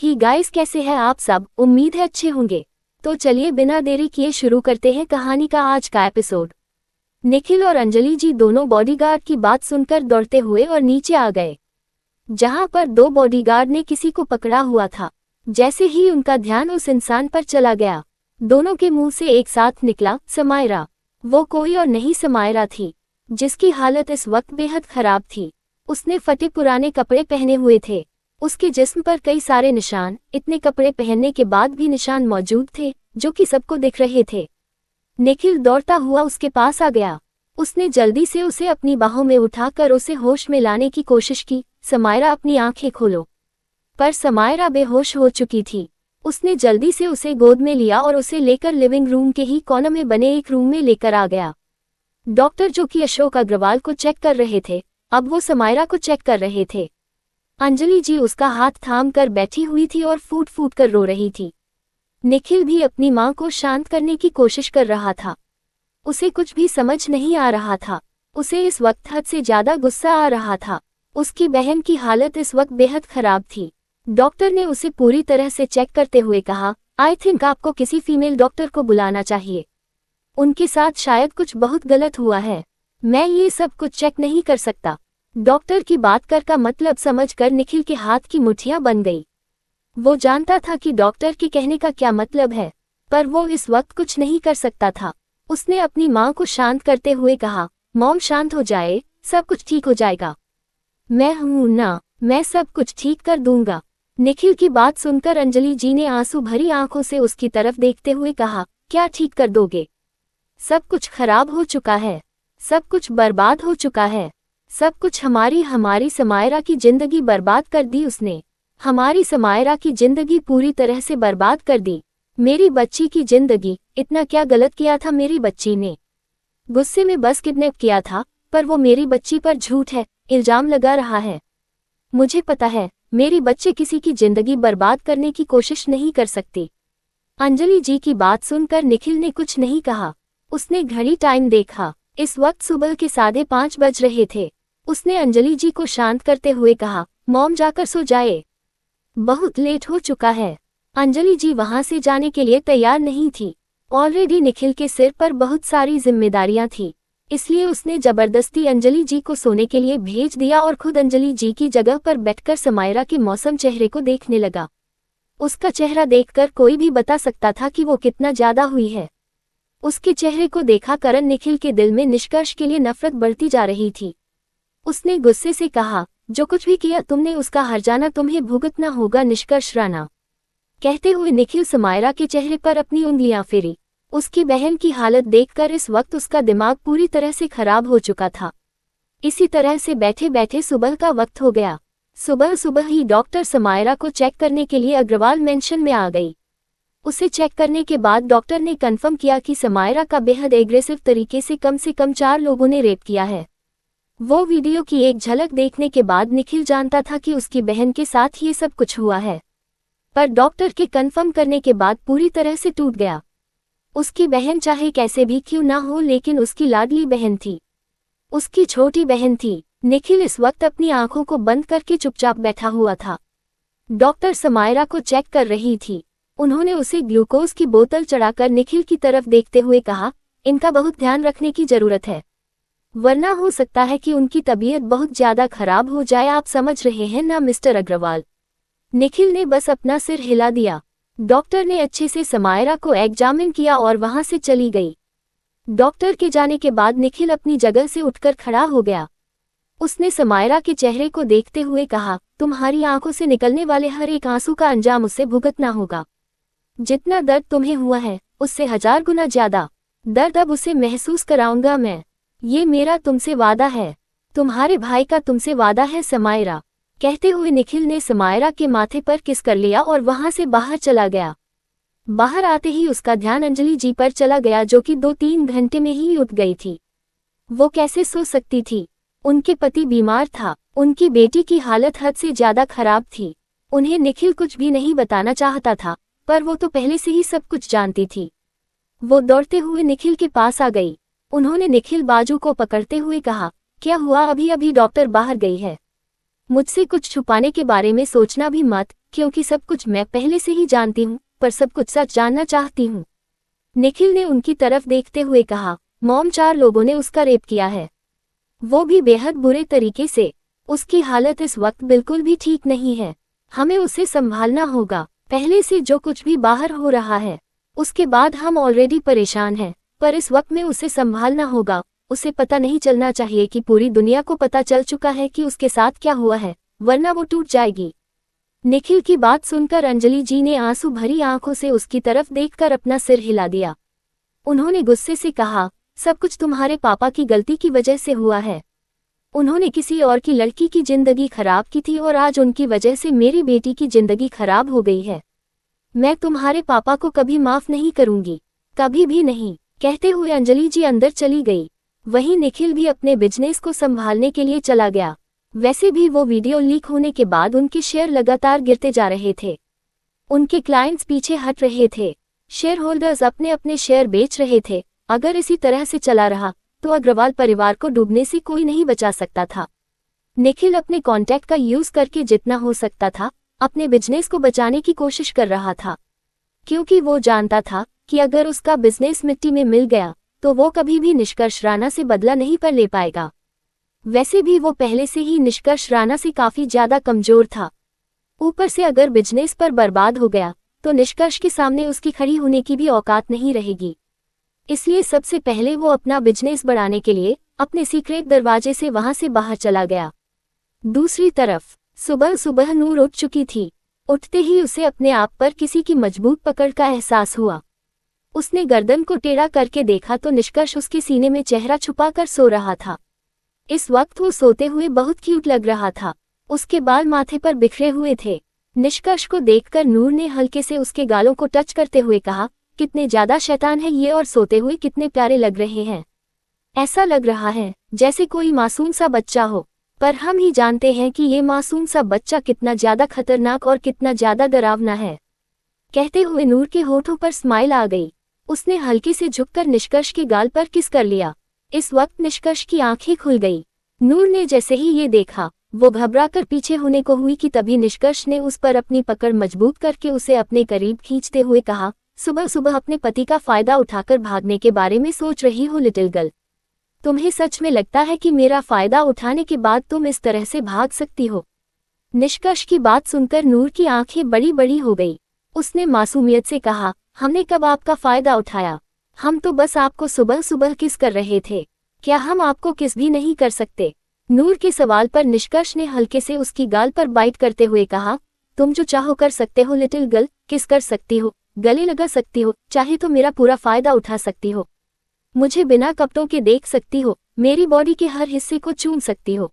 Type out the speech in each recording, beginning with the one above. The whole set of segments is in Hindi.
ही गाइस, कैसे हैं आप सब? उम्मीद है अच्छे होंगे। तो चलिए बिना देरी किए शुरू करते हैं कहानी का आज का एपिसोड। निखिल और अंजलि जी दोनों बॉडीगार्ड की बात सुनकर दौड़ते हुए और नीचे आ गए, जहां पर दो बॉडीगार्ड ने किसी को पकड़ा हुआ था। जैसे ही उनका ध्यान उस इंसान पर चला गया, दोनों के मुंह से एक साथ निकला, समायरा। वो कोई और नहीं समायरा थी, जिसकी हालत इस वक्त बेहद खराब थी। उसने फटे पुराने कपड़े पहने हुए थे, उसके जिस्म पर कई सारे निशान, इतने कपड़े पहनने के बाद भी निशान मौजूद थे जो कि सबको दिख रहे थे। निखिल दौड़ता हुआ उसके पास आ गया। उसने जल्दी से उसे अपनी बाहों में उठाकर उसे होश में लाने की कोशिश की। समायरा, अपनी आंखें खोलो। पर समायरा बेहोश हो चुकी थी। उसने जल्दी से उसे गोद में लिया और उसे लेकर लिविंग रूम के ही कोने में बने एक रूम में लेकर आ गया। डॉक्टर, जो कि अशोक अग्रवाल को चेक कर रहे थे, अब वो समायरा को चेक कर रहे थे। अंजलि जी उसका हाथ थाम कर बैठी हुई थी और फूट फूट कर रो रही थी। निखिल भी अपनी मां को शांत करने की कोशिश कर रहा था। उसे कुछ भी समझ नहीं आ रहा था। उसे इस वक्त हद से ज्यादा गुस्सा आ रहा था। उसकी बहन की हालत इस वक्त बेहद खराब थी। डॉक्टर ने उसे पूरी तरह से चेक करते हुए कहा, आई थिंक आपको किसी फीमेल डॉक्टर को बुलाना चाहिए। उनके साथ शायद कुछ बहुत गलत हुआ है। मैं ये सब कुछ चेक नहीं कर सकता। डॉक्टर की बात का मतलब समझकर निखिल के हाथ की मुट्ठियां बन गई। वो जानता था कि डॉक्टर के कहने का क्या मतलब है, पर वो इस वक्त कुछ नहीं कर सकता था। उसने अपनी मां को शांत करते हुए कहा, मॉम शांत हो जाए, सब कुछ ठीक हो जाएगा। मैं हूं ना, मैं सब कुछ ठीक कर दूंगा। निखिल की बात सुनकर अंजलि जी ने आंसू भरी आंखों से उसकी तरफ देखते हुए कहा, क्या ठीक कर दोगे? सब कुछ खराब हो चुका है, सब कुछ बर्बाद हो चुका है। सब कुछ हमारी समायरा की जिंदगी बर्बाद कर दी उसने। हमारी समायरा की जिंदगी पूरी तरह से बर्बाद कर दी। मेरी बच्ची की जिंदगी, इतना क्या गलत किया था मेरी बच्ची ने? गुस्से में बस किडनैप किया था, पर वो मेरी बच्ची पर झूठ है, इल्जाम लगा रहा है। मुझे पता है, मेरी बच्ची किसी की जिंदगी बर्बाद करने की कोशिश नहीं कर सकती। अंजलि जी की बात सुनकर निखिल ने कुछ नहीं कहा। उसने घड़ी टाइम देखा। इस वक्त सुबह के 5:30 बज रहे थे। उसने अंजलि जी को शांत करते हुए कहा, मॉम जाकर सो जाए, बहुत लेट हो चुका है। अंजलि जी वहां से जाने के लिए तैयार नहीं थी। ऑलरेडी निखिल के सिर पर बहुत सारी जिम्मेदारियां थी, इसलिए उसने जबरदस्ती अंजलि जी को सोने के लिए भेज दिया और खुद अंजलि जी की जगह पर बैठकर समायरा के मौसम चेहरे को देखने लगा। उसका चेहरा देखकर कोई भी बता सकता था कि वो कितना ज्यादा हुई है। उसके चेहरे को देखा कर निखिल के दिल में निष्कर्ष के लिए नफरत बढ़ती जा रही थी। उसने गुस्से से कहा, जो कुछ भी किया तुमने उसका हर्जाना तुम्हें भुगतना होगा निष्कर्ष राणा। कहते हुए निखिल समायरा के चेहरे पर अपनी उंगलियां फेरी। उसकी बहन की हालत देखकर इस वक्त उसका दिमाग पूरी तरह से खराब हो चुका था। इसी तरह से बैठे बैठे सुबह का वक्त हो गया। सुबह सुबह ही डॉक्टर समायरा को चेक करने के लिए अग्रवाल मेंशन में आ गई। उसे चेक करने के बाद डॉक्टर ने कंफर्म किया कि समायरा का बेहद एग्रेसिव तरीके से कम 4 लोगों ने रेप किया है। वो वीडियो की एक झलक देखने के बाद निखिल जानता था कि उसकी बहन के साथ ये सब कुछ हुआ है, पर डॉक्टर के कंफर्म करने के बाद पूरी तरह से टूट गया। उसकी बहन चाहे कैसे भी क्यों ना हो, लेकिन उसकी लाडली बहन थी, उसकी छोटी बहन थी। निखिल इस वक्त अपनी आंखों को बंद करके चुपचाप बैठा हुआ था। डॉक्टर समायरा को चेक कर रही थी। उन्होंने उसे ग्लूकोज की बोतल चढ़ाकर निखिल की तरफ देखते हुए कहा, इनका बहुत ध्यान रखने की जरूरत है, वरना हो सकता है कि उनकी तबीयत बहुत ज्यादा खराब हो जाए। आप समझ रहे हैं ना मिस्टर अग्रवाल? निखिल ने बस अपना सिर हिला दिया। डॉक्टर ने अच्छे से समायरा को एग्जामिन किया और वहां से चली गई। डॉक्टर के जाने के बाद निखिल अपनी जगह से उठकर खड़ा हो गया। उसने समायरा के चेहरे को देखते हुए कहा, तुम्हारी आंखों से निकलने वाले हर एक आंसू का अंजाम उसे भुगतना होगा। जितना दर्द तुम्हें हुआ है, उससे 1000 गुना ज्यादा दर्द अब उसे महसूस कराऊंगा मैं। ये मेरा तुमसे वादा है, तुम्हारे भाई का तुमसे वादा है समायरा। कहते हुए निखिल ने समायरा के माथे पर किस कर लिया और वहां से बाहर चला गया। बाहर आते ही उसका ध्यान अंजलि जी पर चला गया, जो कि 2-3 घंटे में ही उठ गई थी। वो कैसे सो सकती थी? उनके पति बीमार था, उनकी बेटी की हालत हद से ज्यादा खराब थी। उन्हें निखिल कुछ भी नहीं बताना चाहता था, पर वो तो पहले से ही सब कुछ जानती थी। वो दौड़ते हुए निखिल के पास आ गई। उन्होंने निखिल बाजू को पकड़ते हुए कहा, क्या हुआ? अभी अभी डॉक्टर बाहर गई है, मुझसे कुछ छुपाने के बारे में सोचना भी मत, क्योंकि सब कुछ मैं पहले से ही जानती हूँ, पर सब कुछ सच जानना चाहती हूँ। निखिल ने उनकी तरफ देखते हुए कहा, मॉम 4 लोगों ने उसका रेप किया है, वो भी बेहद बुरे तरीके से। उसकी हालत इस वक्त बिल्कुल भी ठीक नहीं है, हमें उसे संभालना होगा। पहले से जो कुछ भी बाहर हो रहा है उसके बाद हम ऑलरेडी परेशान हैं, पर इस वक्त में उसे संभालना होगा। उसे पता नहीं चलना चाहिए कि पूरी दुनिया को पता चल चुका है कि उसके साथ क्या हुआ है, वरना वो टूट जाएगी। निखिल की बात सुनकर अंजलि जी ने आंसू भरी आंखों से उसकी तरफ देखकर अपना सिर हिला दिया। उन्होंने गुस्से से कहा, सब कुछ तुम्हारे पापा की गलती की वजह से हुआ है। उन्होंने किसी और की लड़की की जिंदगी खराब की थी और आज उनकी वजह से मेरी बेटी की जिंदगी खराब हो गई है। मैं तुम्हारे पापा को कभी माफ नहीं करूंगी, कभी भी नहीं। कहते हुए अंजलि जी अंदर चली गई। वहीं निखिल भी अपने बिजनेस को संभालने के लिए चला गया। वैसे भी वो वीडियो लीक होने के बाद उनके शेयर लगातार गिरते जा रहे थे, उनके क्लाइंट्स पीछे हट रहे थे, शेयर होल्डर्स अपने अपने शेयर बेच रहे थे। अगर इसी तरह से चला रहा तो अग्रवाल परिवार को डूबने से कोई नहीं बचा सकता था। निखिल अपने कॉन्टैक्ट का यूज करके जितना हो सकता था अपने बिजनेस को बचाने की कोशिश कर रहा था, क्योंकि वो जानता था कि अगर उसका बिजनेस मिट्टी में मिल गया तो वो कभी भी निष्कर्ष राणा से बदला नहीं पर ले पाएगा। वैसे भी वो पहले से ही निष्कर्ष राणा से काफी ज्यादा कमजोर था। ऊपर से अगर बिजनेस पर बर्बाद हो गया तो निष्कर्ष के सामने उसकी खड़ी होने की भी औकात नहीं रहेगी। इसलिए सबसे पहले वो अपना बिजनेस बढ़ाने के लिए अपने सीक्रेट दरवाजे से वहां से बाहर चला गया। दूसरी तरफ सुबह सुबह नूर उठ चुकी थी। उठते ही उसे अपने आप पर किसी की मजबूत पकड़ का एहसास हुआ। उसने गर्दन को टेढ़ा करके देखा तो निष्कर्ष उसके सीने में चेहरा छुपाकर सो रहा था। इस वक्त वो सोते हुए बहुत क्यूट लग रहा था। उसके बाल माथे पर बिखरे हुए थे। निष्कर्ष को देखकर नूर ने हल्के से उसके गालों को टच करते हुए कहा, कितने ज्यादा शैतान है ये और सोते हुए कितने प्यारे लग रहे हैं। ऐसा लग रहा है जैसे कोई मासूम सा बच्चा हो, पर हम ही जानते हैं कि ये मासूम सा बच्चा कितना ज्यादा खतरनाक और कितना ज्यादा डरावना है। कहते हुए नूर के होठों पर स्माइल आ गई। उसने हल्के से झुककर निष्कर्ष के गाल पर किस कर लिया। इस वक्त निष्कर्ष की आंखें खुल गई। नूर ने जैसे ही ये देखा वो घबराकर पीछे होने को हुई कि तभी निष्कर्ष ने उस पर अपनी पकड़ मजबूत करके उसे अपने करीब खींचते हुए कहा, सुबह सुबह अपने पति का फायदा उठाकर भागने के बारे में सोच रही हो लिटिल गर्ल? तुम्हें सच में लगता है कि मेरा फायदा उठाने के बाद तुम इस तरह से भाग सकती हो? निष्कर्ष की बात सुनकर नूर की आंखें बड़ी बड़ी हो गई। उसने मासूमियत से कहा, हमने कब आपका फायदा उठाया? हम तो बस आपको सुबह सुबह किस कर रहे थे, क्या हम आपको किस भी नहीं कर सकते? नूर के सवाल पर निष्कर्ष ने हल्के से उसकी गाल पर बाइट करते हुए कहा, तुम जो चाहो कर सकते हो लिटिल गर्ल, किस कर सकती हो, गले लगा सकती हो, चाहे तो मेरा पूरा फायदा उठा सकती हो, मुझे बिना कपड़ों के देख सकती हो, मेरी बॉडी के हर हिस्से को चूम सकती हो।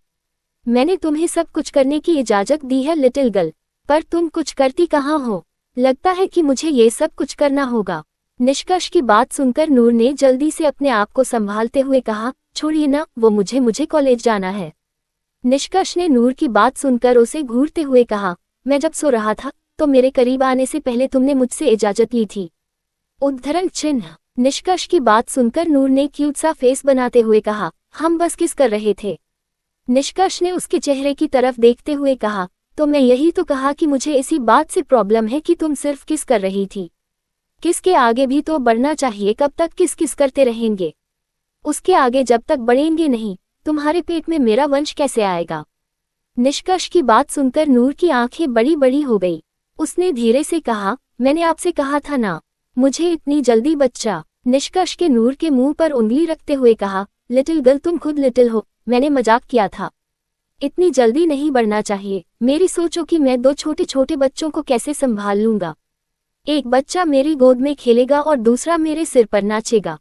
मैंने तुम्हें सब कुछ करने की इजाजत दी है लिटिल गर्ल, पर तुम कुछ करती कहाँ हो? लगता है कि मुझे ये सब कुछ करना होगा। निष्कर्ष की बात सुनकर नूर ने जल्दी से अपने आप को संभालते हुए कहा, छोड़िए ना, वो मुझे कॉलेज जाना है। निष्कर्ष ने नूर की बात सुनकर उसे घूरते हुए कहा, मैं जब सो रहा था तो मेरे करीब आने से पहले तुमने मुझसे इजाजत ली थी। उद्धरण चिन्ह। निष्कर्ष की बात सुनकर नूर ने क्यूट सा फेस बनाते हुए कहा, हम बस किस कर रहे थे। निष्कर्ष ने उसके चेहरे की तरफ देखते हुए कहा, तो मैं यही तो कहा कि मुझे इसी बात से प्रॉब्लम है कि तुम सिर्फ किस कर रही थी। किस के आगे भी तो बढ़ना चाहिए, कब तक किस किस करते रहेंगे? उसके आगे जब तक बढ़ेंगे नहीं, तुम्हारे पेट में मेरा वंश कैसे आएगा? निष्कर्ष की बात सुनकर नूर की आंखें बड़ी बड़ी हो गई। उसने धीरे से कहा, मैंने आपसे कहा था ना, मुझे इतनी जल्दी बच्चा। निष्कर्ष के नूर के मुंह पर उंगली रखते हुए कहा, लिटिल गर्ल तुम खुद लिटिल हो, मैंने मजाक किया था। इतनी जल्दी नहीं बढ़ना चाहिए। मेरी सोचो कि मैं 2 छोटे छोटे बच्चों को कैसे संभाल लूंगा। एक बच्चा मेरी गोद में खेलेगा और दूसरा मेरे सिर पर नाचेगा।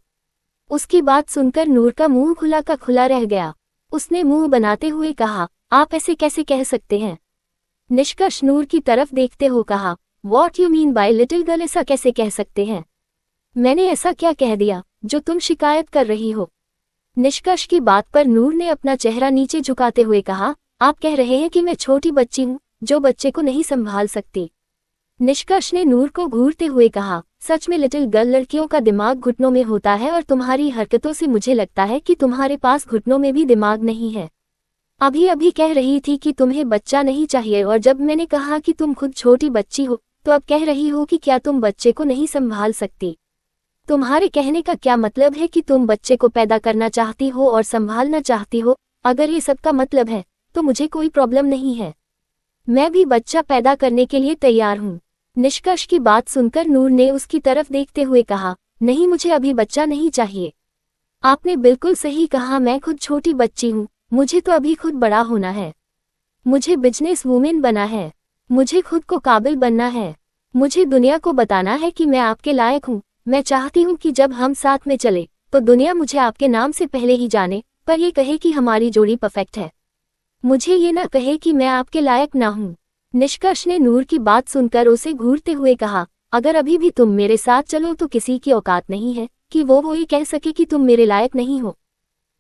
उसकी बात सुनकर नूर का मुंह खुला का खुला रह गया। उसने मुंह बनाते हुए कहा, आप ऐसे कैसे कह सकते हैं? निष्कर्ष नूर की तरफ देखते हुए कहा, what you mean by little girl, ऐसा कैसे कह सकते हैं? मैंने ऐसा क्या कह दिया जो तुम शिकायत कर रही हो? निष्कर्ष की बात पर नूर ने अपना चेहरा नीचे झुकाते हुए कहा, आप कह रहे हैं कि मैं छोटी बच्ची हूँ जो बच्चे को नहीं संभाल सकती। निष्कर्ष ने नूर को घूरते हुए कहा, सच में लिटिल गर्ल, लड़कियों का दिमाग घुटनों में होता है और तुम्हारी हरकतों से मुझे लगता है कि तुम्हारे पास घुटनों में भी दिमाग नहीं है। अभी अभी कह रही थी कि तुम्हें बच्चा नहीं चाहिए, और जब मैंने कहा कि तुम खुद छोटी बच्ची हो तो अब कह रही हो कि क्या तुम बच्चे को नहीं संभाल सकती। तुम्हारे कहने का क्या मतलब है कि तुम बच्चे को पैदा करना चाहती हो और संभालना चाहती हो? अगर ये सब का मतलब है तो मुझे कोई प्रॉब्लम नहीं है, मैं भी बच्चा पैदा करने के लिए तैयार हूँ। निष्कर्ष की बात सुनकर नूर ने उसकी तरफ देखते हुए कहा, नहीं, मुझे अभी बच्चा नहीं चाहिए। आपने बिल्कुल सही कहा, मैं खुद छोटी बच्ची हूँ, मुझे तो अभी खुद बड़ा होना है। मुझे बिजनेस वूमेन बना है, मुझे खुद को काबिल बनना है, मुझे दुनिया को बताना है कि मैं आपके लायक हूँ। मैं चाहती हूँ कि जब हम साथ में चले तो दुनिया मुझे आपके नाम से पहले ही जाने, पर ये कहे कि हमारी जोड़ी परफेक्ट है, मुझे ये न कहे कि मैं आपके लायक ना हूँ। निष्कर्ष ने नूर की बात सुनकर उसे घूरते हुए कहा, अगर अभी भी तुम मेरे साथ चलो तो किसी की औकात नहीं है कि वो ये कह सके कि तुम मेरे लायक नहीं हो।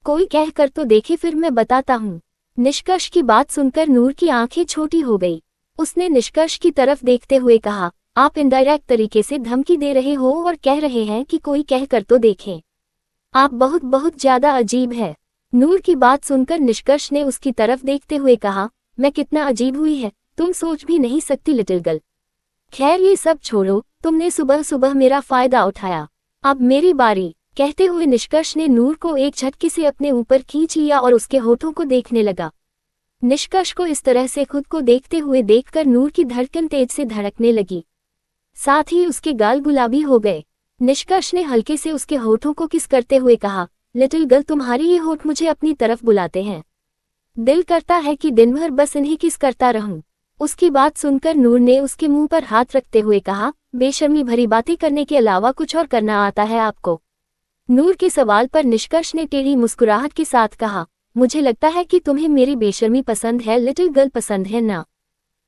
कोई कह कर तो देखे, फिर मैं बताता हूँ। निष्कर्ष की बात सुनकर नूर की आंखें छोटी हो गई। उसने निष्कर्ष की तरफ देखते हुए कहा, आप इनडायरेक्ट तरीके से धमकी दे रहे हो और कह रहे हैं कि कोई कह कर तो देखें। आप बहुत बहुत ज्यादा अजीब है। नूर की बात सुनकर निष्कर्ष ने उसकी तरफ देखते हुए कहा, मैं कितना अजीब हुई है तुम सोच भी नहीं सकती लिटिल गर्ल। खैर ये सब छोड़ो, तुमने सुबह सुबह मेरा फायदा उठाया, अब मेरी बारी। कहते हुए निष्कर्ष ने नूर को एक झटके से अपने ऊपर खींच लिया और उसके होठों को देखने लगा। निष्कर्ष को इस तरह से खुद को देखते हुए देखकर नूर की धड़कन तेज से धड़कने लगी, साथ ही उसके गाल गुलाबी हो गए। निष्कर्ष ने हल्के से उसके होठों को किस करते हुए कहा, लिटिल गर्ल, तुम्हारे ये होठ मुझे अपनी तरफ बुलाते हैं, दिल करता है कि दिन भर बस इन्हें किस करता रहूं। उसकी बात सुनकर नूर ने उसके मुंह पर हाथ रखते हुए कहा, बेशर्मी भरी बातें करने के अलावा कुछ और करना आता है आपको? नूर के सवाल पर निष्कर्ष ने टेढ़ी मुस्कुराहट के साथ कहा, मुझे लगता है कि तुम्हें मेरी बेशर्मी पसंद है लिटिल गर्ल, पसंद है ना?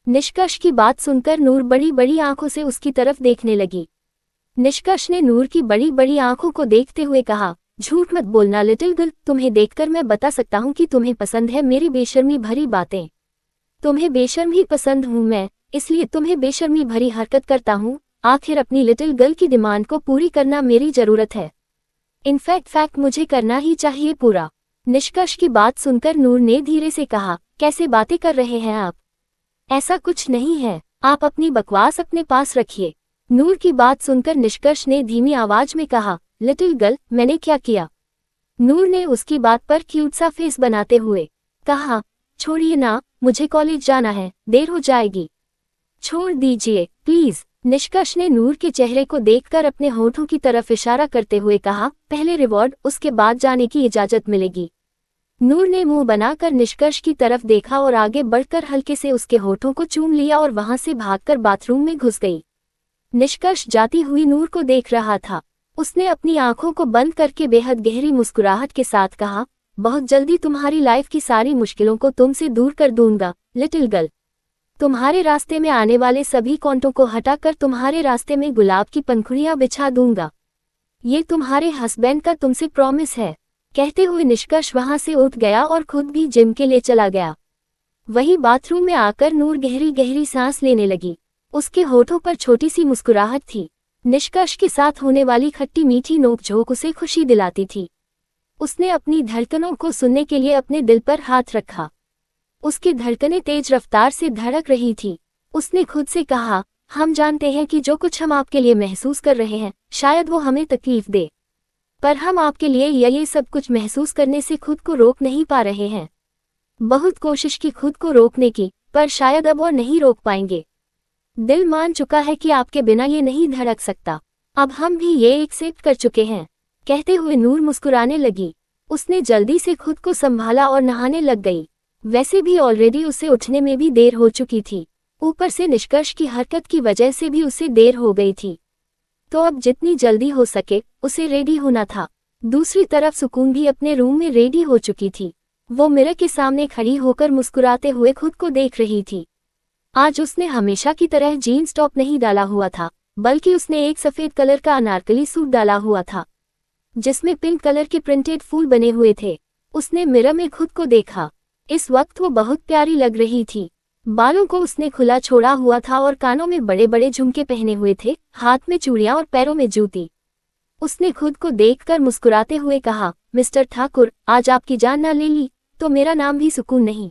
निष्कर्ष की बात सुनकर नूर बड़ी बड़ी आंखों से उसकी तरफ देखने लगी। निष्कर्ष ने नूर की बड़ी बड़ी आंखों को देखते हुए कहा, झूठ मत बोलना लिटिल गर्ल, तुम्हें देखकर मैं बता सकता हूँ कि तुम्हें पसंद है मेरी बेशर्मी भरी बातें। तुम्हें बेशर्म ही पसंद हूँ मैं, इसलिए तुम्हें बेशर्मी भरी हरकत करता हूँ। आखिर अपनी लिटिल गर्ल की डिमांड को पूरी करना मेरी जरूरत है, इनफैक्ट मुझे करना ही चाहिए पूरा। निष्कर्ष की बात सुनकर नूर ने धीरे से कहा, कैसे बातें कर रहे हैं आप? ऐसा कुछ नहीं है, आप अपनी बकवास अपने पास रखिए। नूर की बात सुनकर निष्कर्ष ने धीमी आवाज में कहा, लिटिल गर्ल, मैंने क्या किया? नूर ने उसकी बात पर क्यूट सा फेस बनाते हुए कहा, छोड़िए ना, मुझे कॉलेज जाना है, देर हो जाएगी, छोड़ दीजिए प्लीज। निष्कर्ष ने नूर के चेहरे को देखकर अपने होठों की तरफ इशारा करते हुए कहा, पहले रिवॉर्ड, उसके बाद जाने की इजाजत मिलेगी। नूर ने मुंह बनाकर निष्कर्ष की तरफ देखा और आगे बढ़कर हल्के से उसके होठों को चूम लिया और वहां से भागकर बाथरूम में घुस गई। निष्कर्ष जाती हुई नूर को देख रहा था। उसने अपनी आंखों को बंद करके बेहद गहरी मुस्कुराहट के साथ कहा, बहुत जल्दी तुम्हारी लाइफ की सारी मुश्किलों को तुमसे दूर कर दूंगा लिटिल गर्ल। तुम्हारे रास्ते में आने वाले सभी कांटों को हटाकर तुम्हारे रास्ते में गुलाब की पंखुड़ियां बिछा दूंगा। ये तुम्हारे हस्बैंड का तुमसे प्रॉमिस है। कहते हुए निष्कर्ष वहां से उठ गया और खुद भी जिम के लिए चला गया। वही बाथरूम में आकर नूर गहरी गहरी सांस लेने लगी। उसके होठों पर छोटी सी मुस्कुराहट थी। निष्कर्ष के साथ होने वाली खट्टी मीठी नोकझोंक उसे खुशी दिलाती थी। उसने अपनी धड़कनों को सुनने के लिए अपने दिल पर हाथ रखा। उसकी धड़कनें तेज रफ्तार से धड़क रही थी। उसने खुद से कहा, हम जानते हैं कि जो कुछ हम आपके लिए महसूस कर रहे हैं शायद वो हमें तकलीफ दे, पर हम आपके लिए ये सब कुछ महसूस करने से खुद को रोक नहीं पा रहे हैं। बहुत कोशिश की खुद को रोकने की, पर शायद अब और नहीं रोक पाएंगे। दिल मान चुका है कि आपके बिना ये नहीं धड़क सकता। अब हम भी ये एक्सेप्ट कर चुके हैं। कहते हुए नूर मुस्कुराने लगी। उसने जल्दी से खुद को संभाला और नहाने लग गई। वैसे भी ऑलरेडी उसे उठने में भी देर हो चुकी थी, ऊपर से निष्कर्ष की हरकत की वजह से भी उसे देर हो गई थी, तो अब जितनी जल्दी हो सके उसे रेडी होना था। दूसरी तरफ सुकून भी अपने रूम में रेडी हो चुकी थी। वो मिरर के सामने खड़ी होकर मुस्कुराते हुए खुद को देख रही थी। आज उसने हमेशा की तरह जीन्स टॉप नहीं डाला हुआ था, बल्कि उसने एक सफेद कलर का अनारकली सूट डाला हुआ था जिसमें पिंक कलर के प्रिंटेड फूल बने हुए थे। उसने मिरर में खुद को देखा। इस वक्त वो बहुत प्यारी लग रही थी। बालों को उसने खुला छोड़ा हुआ था और कानों में बड़े बड़े झुमके पहने हुए थे, हाथ में चूड़ियां और पैरों में जूती। उसने खुद को देखकर मुस्कुराते हुए कहा, मिस्टर ठाकुर, आज आपकी जान ना ले ली तो मेरा नाम भी सुकून नहीं।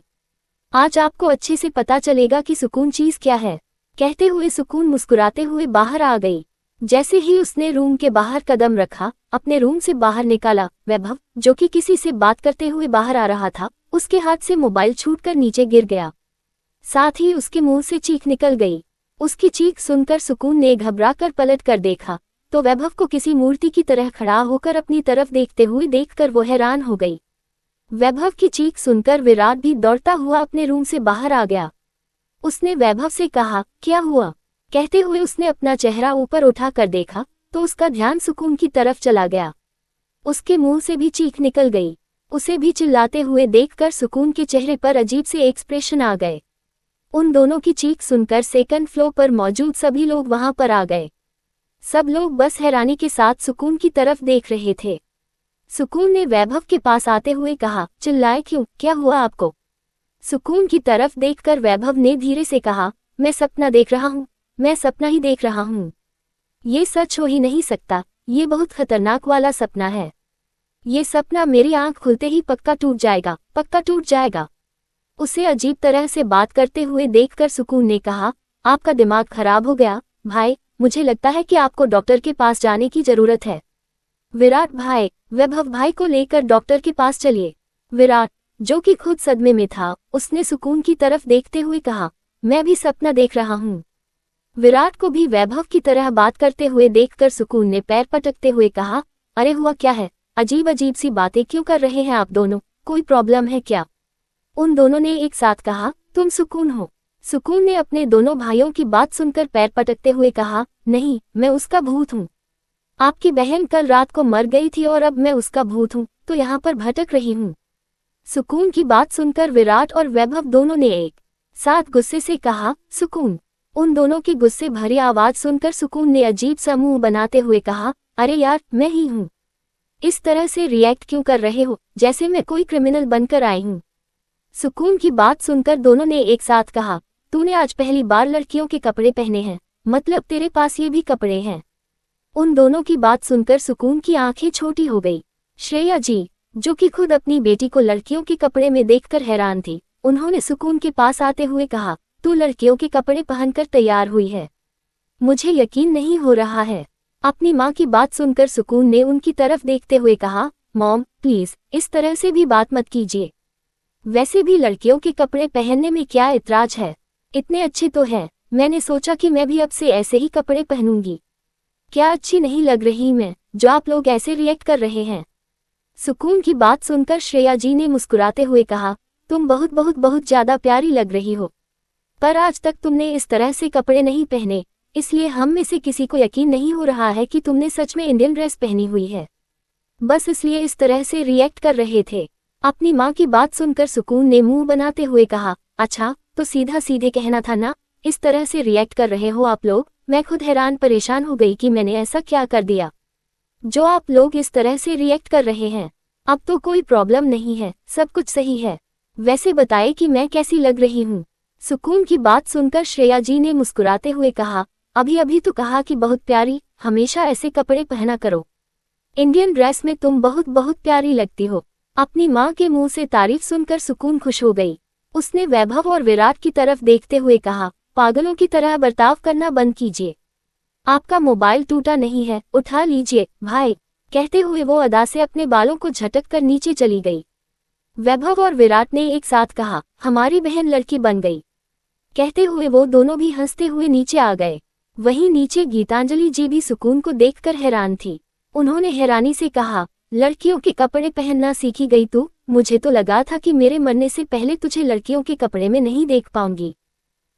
आज आपको अच्छे से पता चलेगा कि सुकून चीज क्या है। कहते हुए सुकून मुस्कुराते हुए बाहर आ गई। जैसे ही उसने रूम के बाहर कदम रखा, अपने रूम से बाहर निकाला, वैभव, जो कि किसी से बात करते हुए बाहर आ रहा था, उसके हाथ से मोबाइल छूटकर नीचे गिर गया। साथ ही उसके मुंह से चीख निकल गई। उसकी चीख सुनकर सुकून ने घबरा कर पलट कर देखा तो वैभव को किसी मूर्ति की तरह खड़ा होकर अपनी तरफ देखते हुए देखकर वो हैरान हो गई। वैभव की चीख सुनकर विराट भी दौड़ता हुआ अपने रूम से बाहर आ गया। उसने वैभव से कहा, क्या हुआ? कहते हुए उसने अपना चेहरा ऊपर उठा कर देखा तो उसका ध्यान सुकून की तरफ चला गया। उसके मुंह से भी चीख निकल गई। उसे भी चिल्लाते हुए देखकर सुकून के चेहरे पर अजीब से एक्सप्रेशन आ गए। उन दोनों की चीख सुनकर सेकंड फ्लोर पर मौजूद सभी लोग वहां पर आ गए। सब लोग बस हैरानी के साथ सुकून की तरफ देख रहे थे। सुकून ने वैभव के पास आते हुए कहा, चिल्लाए क्यों, क्या हुआ आपको? सुकून की तरफ देखकर वैभव ने धीरे से कहा, मैं सपना देख रहा हूँ, मैं सपना ही देख रहा हूँ। ये सच हो ही नहीं सकता, ये बहुत खतरनाक वाला सपना है। ये सपना मेरी आंख खुलते ही पक्का टूट जाएगा, पक्का टूट जाएगा। उसे अजीब तरह से बात करते हुए देखकर सुकून ने कहा, आपका दिमाग खराब हो गया भाई, मुझे लगता है कि आपको डॉक्टर के पास जाने की जरूरत है। विराट भाई, वैभव भाई को लेकर डॉक्टर के पास चलिए। विराट, जो कि खुद सदमे में था, उसने सुकून की तरफ देखते हुए कहा, मैं भी सपना देख रहा हूँ। विराट को भी वैभव की तरह बात करते हुए देखकर सुकून ने पैर पटकते हुए कहा, अरे हुआ क्या है, अजीब अजीब सी बातें क्यों कर रहे हैं आप दोनों, कोई प्रॉब्लम है क्या? उन दोनों ने एक साथ कहा, तुम सुकून हो? सुकून ने अपने दोनों भाइयों की बात सुनकर पैर पटकते हुए कहा, नहीं, मैं उसका भूत हूँ। आपकी बहन कल रात को मर गई थी और अब मैं उसका भूत हूँ, तो यहाँ पर भटक रही हूँ। सुकून की बात सुनकर विराट और वैभव दोनों ने एक साथ गुस्से से कहा, सुकून। उन दोनों की गुस्से भरी आवाज सुनकर सुकून ने अजीब सा मुंह बनाते हुए कहा, अरे यार, मैं ही हूँ। इस तरह से रिएक्ट क्यों कर रहे हो, जैसे मैं कोई क्रिमिनल बनकर आई हूँ? सुकून की बात सुनकर दोनों ने एक साथ कहा, तूने आज पहली बार लड़कियों के कपड़े पहने हैं, मतलब तेरे पास ये भी कपड़े हैं? उन दोनों की बात सुनकर सुकून की आंखें छोटी हो गई। श्रेया जी, जो कि खुद अपनी बेटी को लड़कियों के कपड़े में देखकर हैरान थी, उन्होंने सुकून के पास आते हुए कहा, तू लड़कियों के कपड़े पहनकर तैयार हुई है? मुझे यकीन नहीं हो रहा है। अपनी माँ की बात सुनकर सुकून ने उनकी तरफ देखते हुए कहा, मॉम प्लीज, इस तरह से भी बात मत कीजिए। वैसे भी लड़कियों के कपड़े पहनने में क्या इतराज है, इतने अच्छे तो हैं। मैंने सोचा कि मैं भी अब से ऐसे ही कपड़े पहनूंगी। क्या अच्छी नहीं लग रही मैं, जो आप लोग ऐसे रिएक्ट कर रहे हैं? सुकून की बात सुनकर श्रेया जी ने मुस्कुराते हुए कहा, तुम बहुत बहुत बहुत ज्यादा प्यारी लग रही हो, पर आज तक तुमने इस तरह से कपड़े नहीं पहने, इसलिए हम में से किसी को यकीन नहीं हो रहा है कि तुमने सच में इंडियन ड्रेस पहनी हुई है। बस इसलिए इस तरह से रिएक्ट कर रहे थे। अपनी माँ की बात सुनकर सुकून ने मुंह बनाते हुए कहा, अच्छा, तो सीधा सीधे कहना था ना, इस तरह से रिएक्ट कर रहे हो आप लोग। मैं खुद हैरान परेशान हो गई कि मैंने ऐसा क्या कर दिया जो आप लोग इस तरह से रिएक्ट कर रहे हैं। अब तो कोई प्रॉब्लम नहीं है, सब कुछ सही है। वैसे बताए कि मैं कैसी लग रही हूँ? सुकून की बात सुनकर श्रेया जी ने मुस्कुराते हुए कहा, अभी अभी तो कहा कि बहुत प्यारी, हमेशा ऐसे कपड़े पहना करो। इंडियन ड्रेस में तुम बहुत बहुत प्यारी लगती हो। अपनी माँ के मुंह से तारीफ सुनकर सुकून खुश हो गई। उसने वैभव और विराट की तरफ देखते हुए कहा, पागलों की तरह बर्ताव करना बंद कीजिए। आपका मोबाइल टूटा नहीं है, उठा लीजिए भाई। कहते हुए वो अदा से अपने बालों को झटक कर नीचे चली गई। वैभव और विराट ने एक साथ कहा, हमारी बहन लड़की बन गई। कहते हुए वो दोनों भी हंसते हुए नीचे आ गए। वहीं नीचे गीतांजलि जी भी सुकून को देखकर हैरान थी। उन्होंने हैरानी से कहा, लड़कियों के कपड़े पहनना सीखी गई तू? मुझे तो लगा था कि मेरे मरने से पहले तुझे लड़कियों के कपड़े में नहीं देख पाऊंगी।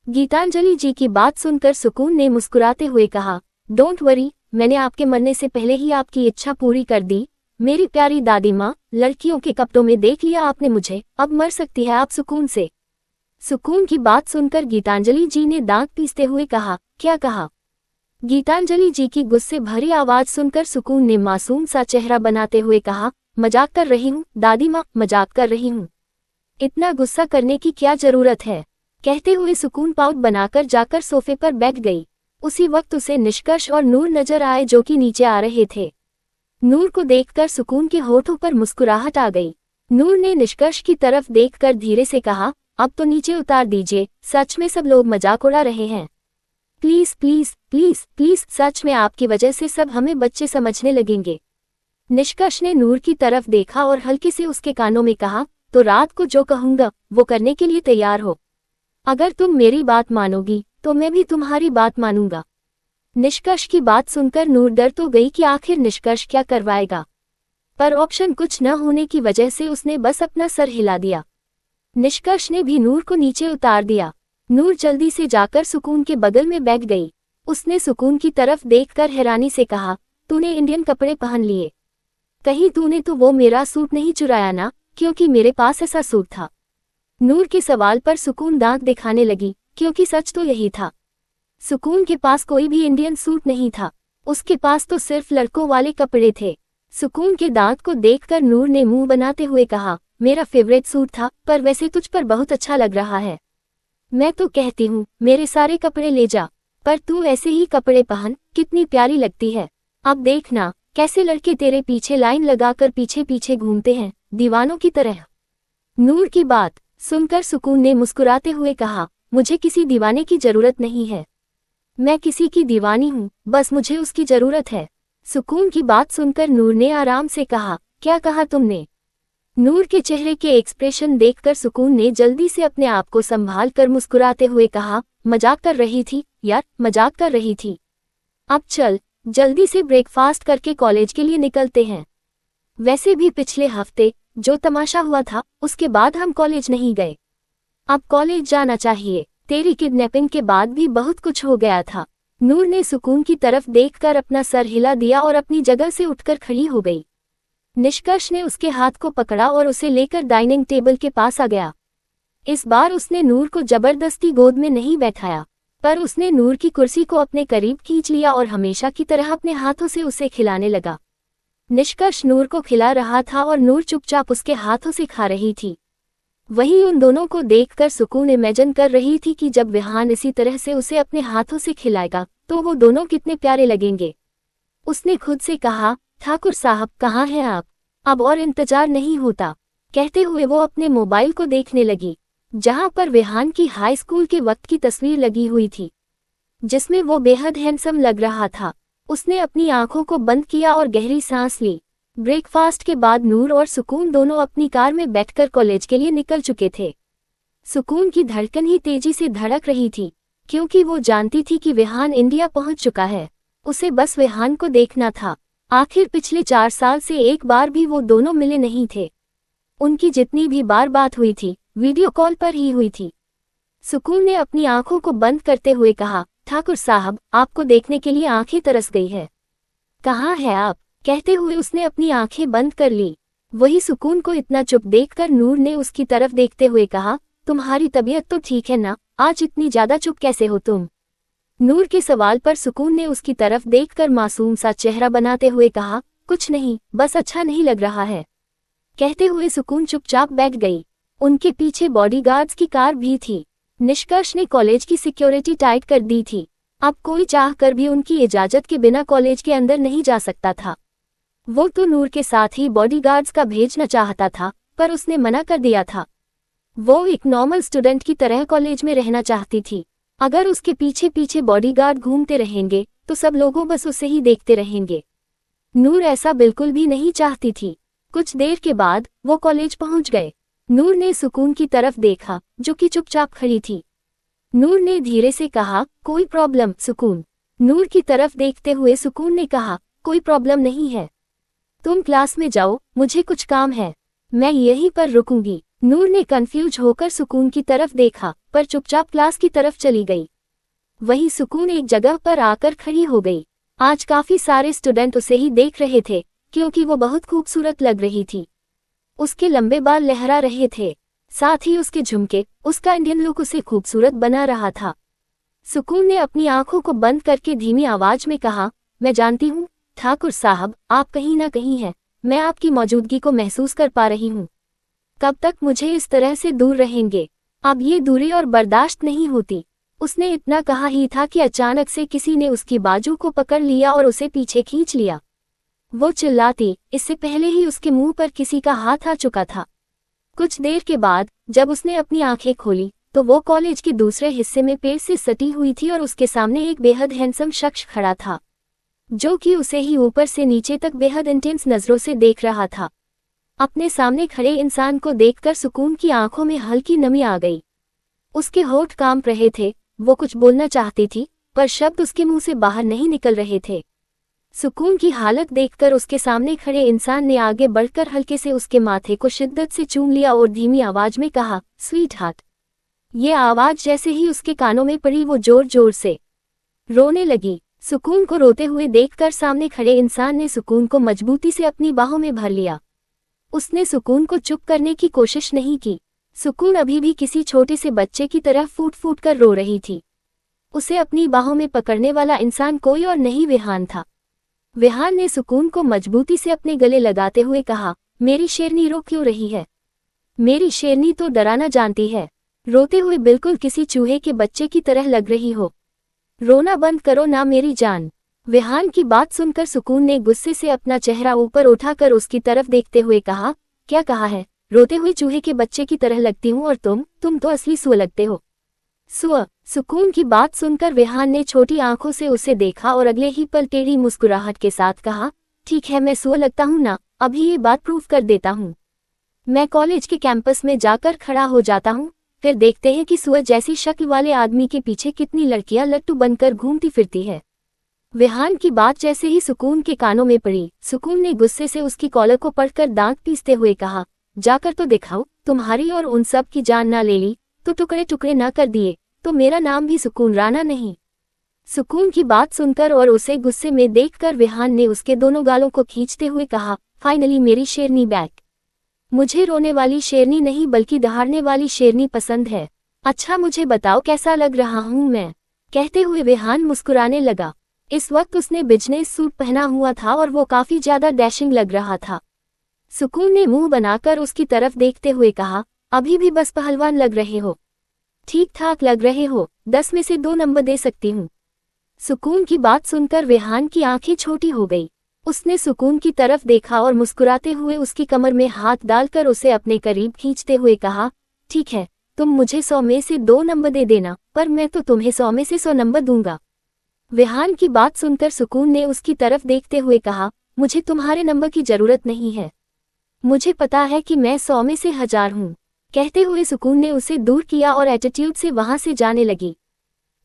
गीतांजलि जी की बात सुनकर सुकून ने मुस्कुराते हुए कहा, डोंट वरी, मैंने आपके मरने से पहले ही आपकी इच्छा पूरी कर दी। मेरी प्यारी दादी माँ, लड़कियों के कपड़ों में देख लिया आपने मुझे, अब मर सकती है आप सुकून से। सुकून की बात सुनकर गीतांजलि जी ने दांत पीसते हुए कहा, क्या कहा? गीतांजलि जी की गुस्से भरी आवाज सुनकर सुकून ने मासूम सा चेहरा बनाते हुए कहा, मजाक कर रही हूँ दादी माँ, मजाक कर रही हूँ। इतना गुस्सा करने की क्या जरूरत है? कहते हुए सुकून पाउट बनाकर जाकर सोफे पर बैठ गई। उसी वक्त उसे निष्कर्ष और नूर नजर आए जो कि नीचे आ रहे थे। नूर को देखकर सुकून के होठों पर मुस्कुराहट आ गई। नूर ने निष्कर्ष की तरफ देखकर धीरे से कहा, अब तो नीचे उतार दीजिए, सच में सब लोग मजाक उड़ा रहे हैं। प्लीज प्लीज प्लीज प्लीज, सच में आपकी वजह से सब हमें बच्चे समझने लगेंगे। निष्कर्ष ने नूर की तरफ देखा और हल्के से उसके कानों में कहा, तो रात को जो कहूंगा वो करने के लिए तैयार हो। अगर तुम मेरी बात मानोगी तो मैं भी तुम्हारी बात मानूंगा। निष्कर्ष की बात सुनकर नूर डर तो गई कि आखिर निष्कर्ष क्या करवाएगा, पर ऑप्शन कुछ न होने की वजह से उसने बस अपना सर हिला दिया। निष्कर्ष ने भी नूर को नीचे उतार दिया। नूर जल्दी से जाकर सुकून के बगल में बैठ गई। उसने सुकून की तरफ देखकर हैरानी से कहा, तूने इंडियन कपड़े पहन लिए, कहीं तूने तो वो मेरा सूट नहीं चुराया ना, क्योंकि मेरे पास ऐसा सूट था। नूर के सवाल पर सुकून दांत दिखाने लगी, क्योंकि सच तो यही था। सुकून के पास कोई भी इंडियन सूट नहीं था, उसके पास तो सिर्फ लड़कों वाले कपड़े थे। सुकून के दांत को देखकर नूर ने मुंह बनाते हुए कहा, मेरा फेवरेट सूट था, पर वैसे तुझ पर बहुत अच्छा लग रहा है। मैं तो कहती हूँ मेरे सारे कपड़े ले जा, पर तू ऐसे ही कपड़े पहन, कितनी प्यारी लगती है। अब देखना कैसे लड़के तेरे पीछे लाइन लगाकर पीछे पीछे घूमते हैं, दीवानों की तरह। नूर की बात सुनकर सुकून ने मुस्कुराते हुए कहा, मुझे किसी दीवाने की जरूरत नहीं है, मैं किसी की दीवानी हूँ, बस मुझे उसकी जरूरत है। सुकून की बात सुनकर नूर ने आराम से कहा, क्या कहा तुमने? नूर के चेहरे के एक्सप्रेशन देखकर सुकून ने जल्दी से अपने आप को संभाल कर मुस्कुराते हुए कहा, मजाक कर रही थी यार, मजाक कर रही थी। अब चल जल्दी से ब्रेकफास्ट करके कॉलेज के लिए निकलते हैं। वैसे भी पिछले हफ्ते जो तमाशा हुआ था उसके बाद हम कॉलेज नहीं गए, अब कॉलेज जाना चाहिए। तेरी किडनैपिंग के बाद भी बहुत कुछ हो गया था। नूर ने सुकून की तरफ देखकर अपना सर हिला दिया और अपनी जगह से उठकर खड़ी हो गई। निष्कर्ष ने उसके हाथ को पकड़ा और उसे लेकर डाइनिंग टेबल के पास आ गया। इस बार उसने नूर को जबरदस्ती गोद में नहीं बैठाया, पर उसने नूर की कुर्सी को अपने करीब खींच लिया और हमेशा की तरह अपने हाथों से उसे खिलाने लगा। निष्कर्ष नूर को खिला रहा था और नूर चुपचाप उसके हाथों से खा रही थी। वहीं उन दोनों को देखकर सुकून इमेजिन कर रही थी कि जब विहान इसी तरह से उसे अपने हाथों से खिलाएगा तो वो दोनों कितने प्यारे लगेंगे। उसने खुद से कहा, ठाकुर साहब कहाँ हैं आप, अब और इंतजार नहीं होता। कहते हुए वो अपने मोबाइल को देखने लगी, जहां पर विहान की हाई स्कूल के वक्त की तस्वीर लगी हुई थी, जिसमें वो बेहद हैंडसम लग रहा था। उसने अपनी आंखों को बंद किया और गहरी सांस ली। ब्रेकफास्ट के बाद नूर और सुकून दोनों अपनी कार में बैठकर कॉलेज के लिए निकल चुके थे। सुकून की धड़कन ही तेजी से धड़क रही थी, क्योंकि वो जानती थी कि विहान इंडिया पहुंच चुका है। उसे बस विहान को देखना था। आखिर पिछले 4 साल से एक बार भी वो दोनों मिले नहीं थे। उनकी जितनी भी बार बात हुई थी वीडियो कॉल पर ही हुई थी। सुकून ने अपनी आंखों को बंद करते हुए कहा, ठाकुर साहब आपको देखने के लिए आंखें तरस गई है, कहाँ है आप? कहते हुए उसने अपनी आंखें बंद कर ली। वही सुकून को इतना चुप देखकर नूर ने उसकी तरफ देखते हुए कहा, तुम्हारी तबीयत तो ठीक है ना, आज इतनी ज्यादा चुप कैसे हो तुम? नूर के सवाल पर सुकून ने उसकी तरफ देखकर मासूम सा चेहरा बनाते हुए कहा, कुछ नहीं, बस अच्छा नहीं लग रहा है। कहते हुए सुकून चुपचाप बैठ गई। उनके पीछे बॉडीगार्ड्स की कार भी थी। निष्कर्ष ने कॉलेज की सिक्योरिटी टाइट कर दी थी। अब कोई चाह कर भी उनकी इजाजत के बिना कॉलेज के अंदर नहीं जा सकता था। वो तो नूर के साथ ही बॉडीगार्ड्स का भेजना चाहता था, पर उसने मना कर दिया था। वो एक नॉर्मल स्टूडेंट की तरह कॉलेज में रहना चाहती थी। अगर उसके पीछे पीछे बॉडीगार्ड घूमते रहेंगे तो सब लोगों बस उसे ही देखते रहेंगे। नूर ऐसा बिल्कुल भी नहीं चाहती थी। कुछ देर के बाद वो कॉलेज पहुंच गए। नूर ने सुकून की तरफ देखा, जो कि चुपचाप खड़ी थी। नूर ने धीरे से कहा, कोई प्रॉब्लम सुकून? नूर की तरफ देखते हुए सुकून ने कहा, कोई प्रॉब्लम नहीं है, तुम क्लास में जाओ, मुझे कुछ काम है, मैं यहीं पर रुकूंगी। नूर ने कंफ्यूज होकर सुकून की तरफ देखा, पर चुपचाप क्लास की तरफ चली गई। वही सुकून एक जगह पर आकर खड़ी हो गई। आज काफी सारे स्टूडेंट उसे ही देख रहे थे, क्योंकि वो बहुत खूबसूरत लग रही थी। उसके लंबे बाल लहरा रहे थे, साथ ही उसके झुमके, उसका इंडियन लुक उसे खूबसूरत बना रहा था। सुकून ने अपनी आंखों को बंद करके धीमी आवाज में कहा, मैं जानती हूँ ठाकुर साहब, आप कहीं ना कहीं हैं, मैं आपकी मौजूदगी को महसूस कर पा रही हूँ। कब तक मुझे इस तरह से दूर रहेंगे? अब ये दूरी और बर्दाश्त नहीं होती। उसने इतना कहा ही था कि अचानक से किसी ने उसकी बाजू को पकड़ लिया और उसे पीछे खींच लिया। वो चिल्लाती, इससे पहले ही उसके मुंह पर किसी का हाथ आ चुका था। कुछ देर के बाद जब उसने अपनी आंखें खोली तो वो कॉलेज के दूसरे हिस्से में पेड़ से सटी हुई थी और उसके सामने एक बेहद हैंडसम शख्स खड़ा था, जो कि उसे ही ऊपर से नीचे तक बेहद इंटेंस नजरों से देख रहा था। अपने सामने खड़े इंसान को देखकर सुकून की आंखों में हल्की नमी आ गई। उसके होंठ कांप रहे थे, वो कुछ बोलना चाहती थी पर शब्द उसके मुंह से बाहर नहीं निकल रहे थे। सुकून की हालत देखकर उसके सामने खड़े इंसान ने आगे बढ़कर हल्के से उसके माथे को शिद्दत से चूम लिया और धीमी आवाज में कहा, स्वीट हार्ट। ये आवाज जैसे ही उसके कानों में पड़ी वो जोर जोर से रोने लगी। सुकून को रोते हुए देखकर सामने खड़े इंसान ने सुकून को मजबूती से अपनी बाहों में भर लिया। उसने सुकून को चुप करने की कोशिश नहीं की। सुकून अभी भी किसी छोटे से बच्चे की तरह फूट फूट कर रो रही थी। उसे अपनी बाहों में पकड़ने वाला इंसान कोई और नहीं विहान था। विहान ने सुकून को मजबूती से अपने गले लगाते हुए कहा, मेरी शेरनी रो क्यों रही है? मेरी शेरनी तो डराना जानती है। रोते हुए बिल्कुल किसी चूहे के बच्चे की तरह लग रही हो। रोना बंद करो ना मेरी जान। विहान की बात सुनकर सुकून ने गुस्से से अपना चेहरा ऊपर उठाकर उसकी तरफ देखते हुए कहा, क्या कहा है? रोते हुए चूहे के बच्चे की तरह लगती हूँ और तुम तो असली सुअर लगते हो। सुअर? सुकून की बात सुनकर विहान ने छोटी आंखों से उसे देखा और अगले ही पल टेढ़ी मुस्कुराहट के साथ कहा, ठीक है मैं सुअर लगता हूँ ना, अभी ये बात प्रूव कर देता हूँ। मैं कॉलेज के कैंपस में जाकर खड़ा हो जाता हूँ, फिर देखते हैं कि सुअर जैसी शक्ल वाले आदमी के पीछे कितनी लड़कियां लट्टू बनकर घूमती फिरती है। विहान की बात जैसे ही सुकून के कानों में पड़ी, सुकून ने गुस्से से उसकी कॉलर को पकड़कर दांत पीसते हुए कहा, जाकर तो दिखाओ, तुम्हारी और उन सब की जान ना ले ली तो टुकड़े टुकड़े ना कर दिए तो मेरा नाम भी सुकून राणा नहीं। सुकून की बात सुनकर और उसे गुस्से में देखकर विहान ने उसके दोनों गालों को खींचते हुए कहा, फाइनली मेरी शेरनी बैक। मुझे रोने वाली शेरनी नहीं बल्कि दहाड़ने वाली शेरनी पसंद है। अच्छा मुझे बताओ कैसा लग रहा हूँ मैं? कहते हुए विहान मुस्कुराने लगा। इस वक्त उसने बिजनेस सूट पहना हुआ था और वो काफी ज्यादा डैशिंग लग रहा था। सुकून ने मुंह बनाकर उसकी तरफ देखते हुए कहा, अभी भी बस पहलवान लग रहे हो। ठीक ठाक लग रहे हो, 10 में से 2 नंबर दे सकती हूँ। सुकून की बात सुनकर विहान की आंखें छोटी हो गई। उसने सुकून की तरफ देखा और मुस्कुराते हुए उसकी कमर में हाथ डालकर उसे अपने करीब खींचते हुए कहा, ठीक है, तुम मुझे 100 में से 2 नंबर दे देना, पर मैं तो तुम्हें 100 में से 100 नंबर दूंगा। विहान की बात सुनकर सुकून ने उसकी तरफ देखते हुए कहा, मुझे तुम्हारे नंबर की जरूरत नहीं है। मुझे पता है कि मैं 100 में से 1000 हूँ। कहते हुए सुकून ने उसे दूर किया और एटीट्यूड से वहां से जाने लगी।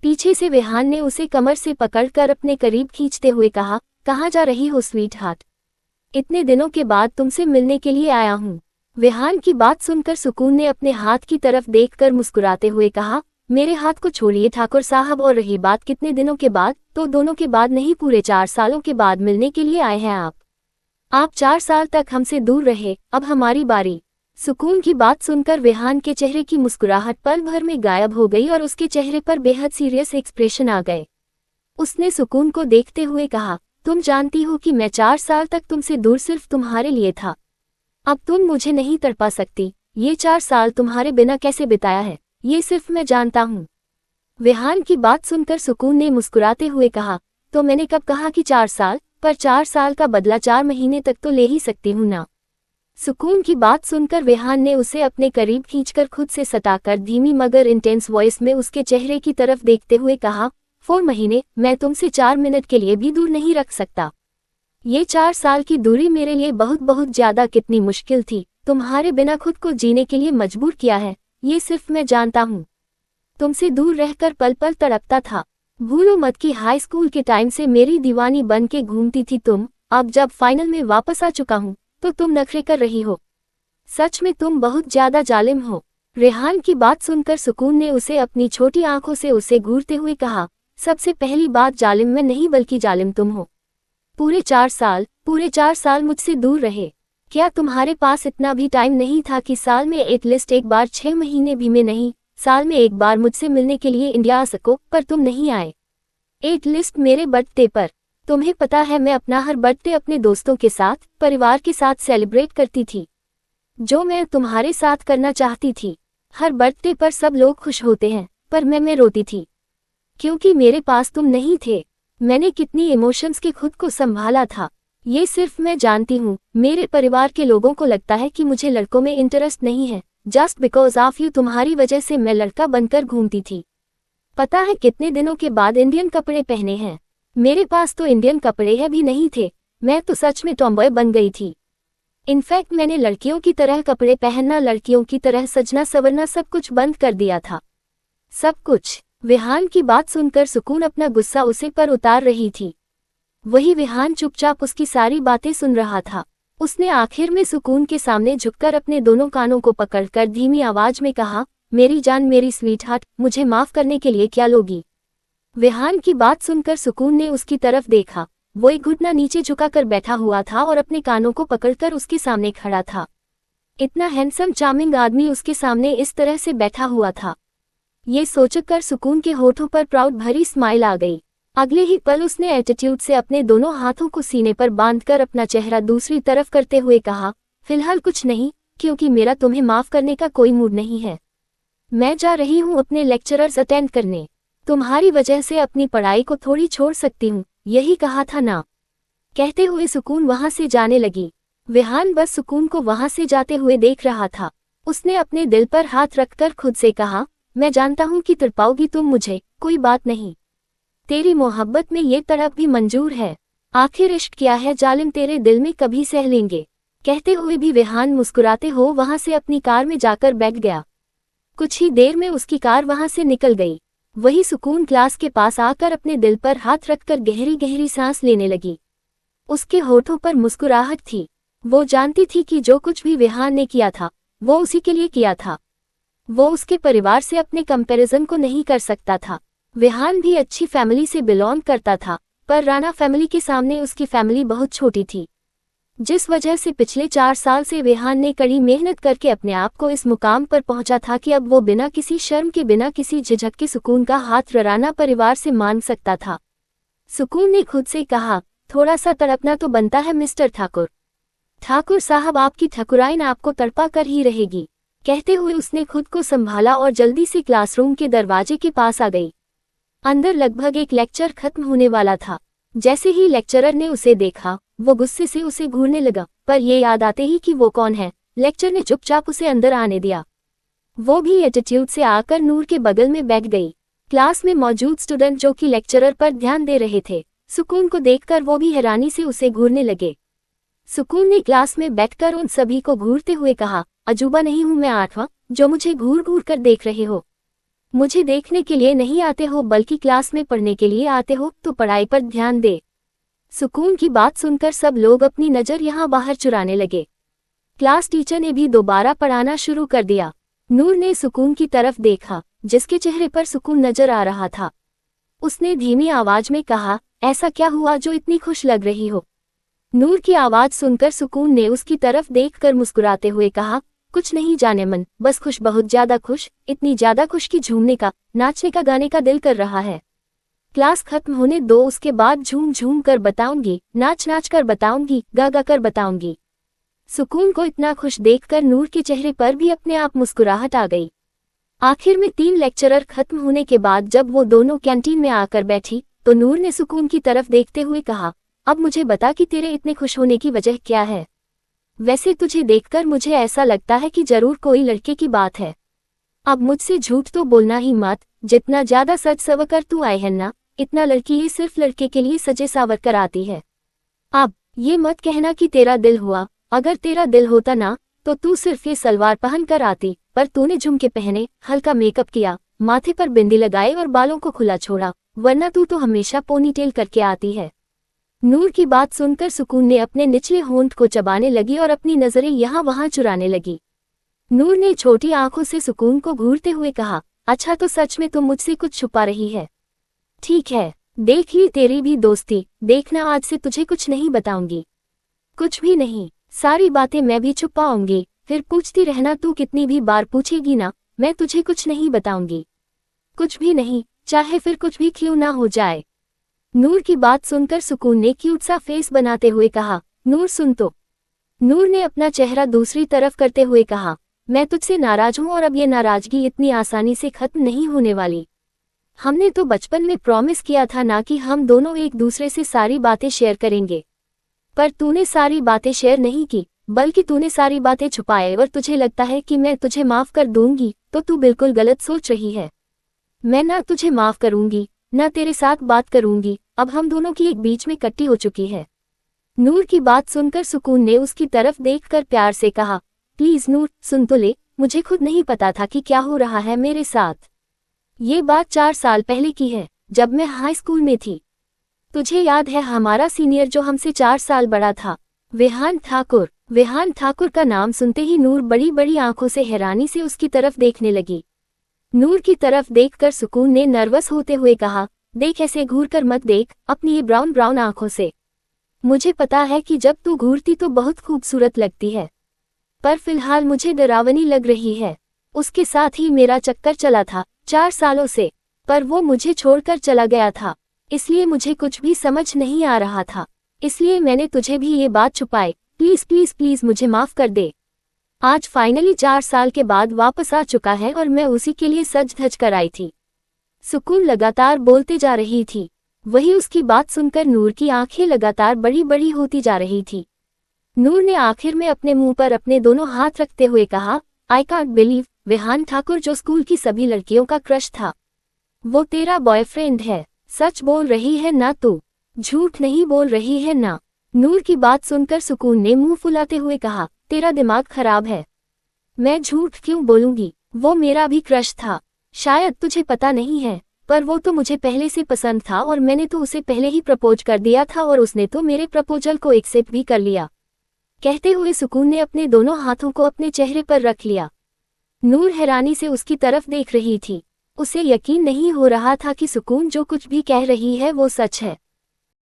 पीछे से विहान ने उसे कमर से पकड़कर अपने करीब खींचते हुए कहा, कहाँ जा रही हो स्वीट हार्ट? इतने दिनों के बाद तुमसे मिलने के लिए आया हूँ। विहान की बात सुनकर सुकून ने अपने हाथ की तरफ देखकर मुस्कुराते हुए कहा, मेरे हाथ को छोड़िए ठाकुर साहब, और रही बात कितने दिनों के बाद, तो दोनों के बाद नहीं पूरे 4 सालों के बाद मिलने के लिए आए हैं आप 4 साल तक हमसे दूर रहे, अब हमारी बारी। सुकून की बात सुनकर विहान के चेहरे की मुस्कुराहट पल भर में गायब हो गई और उसके चेहरे पर बेहद सीरियस एक्सप्रेशन आ गए। उसने सुकून को देखते हुए कहा, तुम जानती हो कि मैं 4 साल तक तुमसे दूर सिर्फ तुम्हारे लिए था। अब तुम मुझे नहीं तड़पा सकती। ये 4 साल तुम्हारे बिना कैसे बिताया है, ये सिर्फ मैं जानता हूँ। विहान की बात सुनकर सुकून ने मुस्कुराते हुए कहा, तो मैंने कब कहा कि 4 साल, पर 4 साल का बदला 4 महीने तक तो ले ही सकती हूँ ना। सुकून की बात सुनकर विहान ने उसे अपने करीब खींचकर खुद से सटाकर धीमी मगर इंटेंस वॉइस में उसके चेहरे की तरफ देखते हुए कहा, 4 महीने, मैं तुमसे 4 मिनट के लिए भी दूर नहीं रख सकता। ये 4 साल की दूरी मेरे लिए बहुत बहुत ज्यादा कितनी मुश्किल थी। तुम्हारे बिना खुद को जीने के लिए मजबूर किया है, ये सिर्फ मैं जानता हूँ। तुमसे दूर रहकर पल पल तड़पता था। भूलो मत कि हाई स्कूल के टाइम से मेरी दीवानी बन के घूमती थी तुम। अब जब फाइनल में वापस आ चुका हूँ तो तुम नखरे कर रही हो। सच में तुम बहुत ज्यादा जालिम हो। रेहान की बात सुनकर सुकून ने उसे अपनी छोटी आंखों से उसे घूरते हुए कहा, सबसे पहली बात जालिम मैं नहीं बल्कि जालिम तुम हो। पूरे 4 साल मुझसे दूर रहे। क्या तुम्हारे पास इतना भी टाइम नहीं था कि साल में एटलीस्ट एक बार 6 महीने भी में नहीं, साल में एक बार मुझसे मिलने के लिए इंडिया आ सको, पर तुम नहीं आए। एटलीस्ट मेरे बर्थडे पर। तुम्हें पता है मैं अपना हर बर्थडे अपने दोस्तों के साथ, परिवार के साथ सेलिब्रेट करती थी, जो मैं तुम्हारे साथ करना चाहती थी। हर बर्थडे पर सब लोग खुश होते हैं, पर मैं रोती थी क्योंकि मेरे पास तुम नहीं थे। मैंने कितनी इमोशंस के खुद को संभाला था, ये सिर्फ मैं जानती हूँ, मेरे परिवार के लोगों को लगता है कि मुझे लड़कों में इंटरेस्ट नहीं है। जस्ट बिकॉज ऑफ यू, तुम्हारी वजह से मैं लड़का बनकर घूमती थी। पता है कितने दिनों के बाद इंडियन कपड़े पहने हैं। मेरे पास तो इंडियन कपड़े है भी नहीं थे। मैं तो सच में टॉमबॉय बन गई थी। इनफैक्ट मैंने लड़कियों की तरह कपड़े पहनना, लड़कियों की तरह सजना संवरना सब कुछ बंद कर दिया था। सब कुछ। विहान की बात सुनकर सुकून अपना गुस्सा उसे पर उतार रही थी। वही विहान चुपचाप उसकी सारी बातें सुन रहा था। उसने आखिर में सुकून के सामने झुककर अपने दोनों कानों को पकड़कर धीमी आवाज में कहा, मेरी जान, मेरी स्वीटहार्ट, मुझे माफ करने के लिए क्या लोगी? विहान की बात सुनकर सुकून ने उसकी तरफ देखा। वो एक घुटना नीचे झुकाकर बैठा हुआ था और अपने कानों को पकड़कर उसके सामने खड़ा था। इतना हैंडसम चार्मिंग आदमी उसके सामने इस तरह से बैठा हुआ था। ये सोचकर सुकून के होठों पर प्राउड भरी स्माइल आ गई। अगले ही पल उसने एटीट्यूड से अपने दोनों हाथों को सीने पर बांधकर अपना चेहरा दूसरी तरफ करते हुए कहा, फिलहाल कुछ नहीं, क्योंकि मेरा तुम्हें माफ करने का कोई मूड नहीं है। मैं जा रही हूँ अपने लेक्चरर्स अटेंड करने। तुम्हारी वजह से अपनी पढ़ाई को थोड़ी छोड़ सकती हूँ, यही कहा था ना? कहते हुए सुकून वहां से जाने लगी। विहान बस सुकून को वहां से जाते हुए देख रहा था। उसने अपने दिल पर हाथ रखकर खुद से कहा, मैं जानता हूँ कि तड़पाओगी तुम मुझे, कोई बात नहीं। तेरी मोहब्बत में ये तड़प भी मंजूर है। आखिर इश्क क्या है जालिम, तेरे दिल में कभी सह लेंगे। कहते हुए भी विहान मुस्कुराते हो वहां से अपनी कार में जाकर बैठ गया। कुछ ही देर में उसकी कार वहां से निकल गई। वही सुकून क्लास के पास आकर अपने दिल पर हाथ रखकर गहरी गहरी सांस लेने लगी। उसके होठों पर मुस्कुराहट थी। वो जानती थी कि जो कुछ भी विहान ने किया था वो उसी के लिए किया था। वो उसके परिवार से अपने कंपैरिजन को नहीं कर सकता था। विहान भी अच्छी फैमिली से बिलोंग करता था, पर राणा फैमिली के सामने उसकी फैमिली बहुत छोटी थी, जिस वजह से पिछले 4 साल से विहान ने कड़ी मेहनत करके अपने आप को इस मुकाम पर पहुंचा था कि अब वो बिना किसी शर्म के, बिना किसी झिझक के सुकून का हाथ राणा परिवार से मांग सकता था। सुकून ने खुद से कहा, थोड़ा सा तड़पना तो बनता है मिस्टर ठाकुर। ठाकुर साहब, आपकी ठकुराइन आपको तड़पा कर ही रहेगी। कहते हुए उसने खुद को संभाला और जल्दी से क्लासरूम के दरवाजे के पास आ गई। अंदर लगभग एक लेक्चर खत्म होने वाला था। जैसे ही लेक्चरर ने उसे देखा वो गुस्से से उसे घूरने लगा, पर ये याद आते ही कि वो कौन है, लेक्चर ने चुपचाप उसे अंदर आने दिया। वो भी एटीट्यूड से आकर नूर के बगल में बैठ गई। क्लास में मौजूद स्टूडेंट जो कि लेक्चरर पर ध्यान दे रहे थे, सुकून को देखकर वो भी हैरानी से उसे घूरने लगे। सुकून ने क्लास में बैठकर उन सभी को घूरते हुए कहा, अजूबा नहीं हूं मैं 8वां, जो मुझे घूर घूर कर देख रहे हो। मुझे देखने के लिए नहीं आते हो बल्कि क्लास में पढ़ने के लिए आते हो, तो पढ़ाई पर ध्यान दे। सुकून की बात सुनकर सब लोग अपनी नज़र यहाँ बाहर चुराने लगे। क्लास टीचर ने भी दोबारा पढ़ाना शुरू कर दिया। नूर ने सुकून की तरफ देखा, जिसके चेहरे पर सुकून नजर आ रहा था। उसने धीमी आवाज में कहा, ऐसा क्या हुआ जो इतनी खुश लग रही हो? नूर की आवाज सुनकर सुकून ने उसकी तरफ देखकर मुस्कुराते हुए कहा, कुछ नहीं जाने मन, बस खुश, बहुत ज्यादा खुश, इतनी ज्यादा खुश कि झूमने का, नाचने का, गाने का दिल कर रहा है। क्लास खत्म होने दो, उसके बाद झूम झूम कर बताऊंगी, नाच नाच कर बताऊंगी, गा गा कर बताऊंगी। सुकून को इतना खुश देखकर नूर के चेहरे पर भी अपने आप मुस्कुराहट आ गई। आखिर में 3 लेक्चरर खत्म होने के बाद जब वो दोनों कैंटीन में आकर बैठी तो नूर ने सुकून की तरफ देखते हुए कहा, अब मुझे बता कि तेरे इतने खुश होने की वजह क्या है? वैसे तुझे देखकर मुझे ऐसा लगता है कि जरूर कोई लड़के की बात है। अब मुझसे झूठ तो बोलना ही मत, जितना ज्यादा सच सवर तू आए है ना, इतना लड़की ही सिर्फ लड़के के लिए सजे सावर कर आती है। अब ये मत कहना कि तेरा दिल हुआ, अगर तेरा दिल होता ना तो तू सिर्फ ये सलवार पहन कर आती, पर तूने झुमके पहने, हल्का मेकअप किया, माथे पर बिंदी लगाए और बालों को खुला छोड़ा, वरना तू तो हमेशा पोनीटेल करके आती है। नूर की बात सुनकर सुकून ने अपने निचले होंठ को चबाने लगी और अपनी नजरें यहाँ वहाँ चुराने लगी। नूर ने छोटी आंखों से सुकून को घूरते हुए कहा, अच्छा तो सच में तुम मुझसे कुछ छुपा रही है? ठीक है, देख ली तेरी भी दोस्ती, देखना आज से तुझे कुछ नहीं बताऊंगी। कुछ भी नहीं, सारी बातें मैं भी छुपाऊंगी, फिर पूछती रहना, तू कितनी भी बार पूछेगी ना, मैं तुझे कुछ नहीं बताऊंगी। कुछ भी नहीं, चाहे फिर कुछ भी क्यों ना हो जाए। नूर की बात सुनकर सुकून ने क्यूट सा फेस बनाते हुए कहा, नूर सुन तो। नूर ने अपना चेहरा दूसरी तरफ करते हुए कहा, मैं तुझसे नाराज हूं और अब ये नाराजगी इतनी आसानी से खत्म नहीं होने वाली। हमने तो बचपन में प्रॉमिस किया था ना कि हम दोनों एक दूसरे से सारी बातें शेयर करेंगे। पर तूने सारी बातें शेयर नहीं की, बल्कि तूने सारी बातें छुपाए और तुझे लगता है कि मैं तुझे माफ कर दूंगी, तो तू बिल्कुल गलत सोच रही है। मैं ना तुझे माफ करूंगी, ना तेरे साथ बात करूंगी। अब हम दोनों की एक बीच में कट्टी हो चुकी है। नूर की बात सुनकर सुकून ने उसकी तरफ देखकर प्यार से कहा, प्लीज नूर, सुन तो ले, मुझे खुद नहीं पता था कि क्या हो रहा है मेरे साथ। ये बात 4 साल पहले की है, जब मैं हाई स्कूल में थी। तुझे याद है हमारा सीनियर जो हमसे 4 साल बड़ा था, विहान ठाकुर। विहान ठाकुर का नाम सुनते ही नूर बड़ी बड़ी आंखों से हैरानी से उसकी तरफ देखने लगी। नूर की तरफ देखकर सुकून ने नर्वस होते हुए कहा, देख, ऐसे घूर कर मत देख अपनी ये ब्राउन ब्राउन आंखों से। मुझे पता है कि जब तू घूरती तो बहुत खूबसूरत लगती है, पर फिलहाल मुझे डरावनी लग रही है। उसके साथ ही मेरा चक्कर चला था 4 सालों से, पर वो मुझे छोड़कर चला गया था, इसलिए मुझे कुछ भी समझ नहीं आ रहा था। इसलिए मैंने तुझे भी ये बात छुपाई। प्लीज प्लीज प्लीज मुझे माफ कर दे। आज फाइनली 4 साल के बाद वापस आ चुका है और मैं उसी के लिए सज धज कर आई थी। सुकून लगातार बोलते जा रही थी। वही उसकी बात सुनकर नूर की आंखें लगातार बड़ी बड़ी होती जा रही थी। नूर ने आखिर में अपने मुंह पर अपने दोनों हाथ रखते हुए कहा, I can't believe, Vihaan Thakur जो स्कूल की सभी लड़कियों का क्रश था, वो तेरा बॉयफ्रेंड है। सच बोल रही है ना तू? झूठ नहीं बोल रही है ना? नूर की बात सुनकर सुकून ने मुंह फुलाते हुए कहा, तेरा दिमाग खराब है। मैं झूठ क्यों बोलूंगी? वो मेरा भी क्रश था। शायद तुझे पता नहीं है, पर वो तो मुझे पहले से पसंद था और मैंने तो उसे पहले ही प्रपोज कर दिया था और उसने तो मेरे प्रपोजल को एक्सेप्ट भी कर लिया। कहते हुए सुकून ने अपने दोनों हाथों को अपने चेहरे पर रख लिया। नूर हैरानी से उसकी तरफ देख रही थी। उसे यकीन नहीं हो रहा था कि सुकून जो कुछ भी कह रही है वो सच है।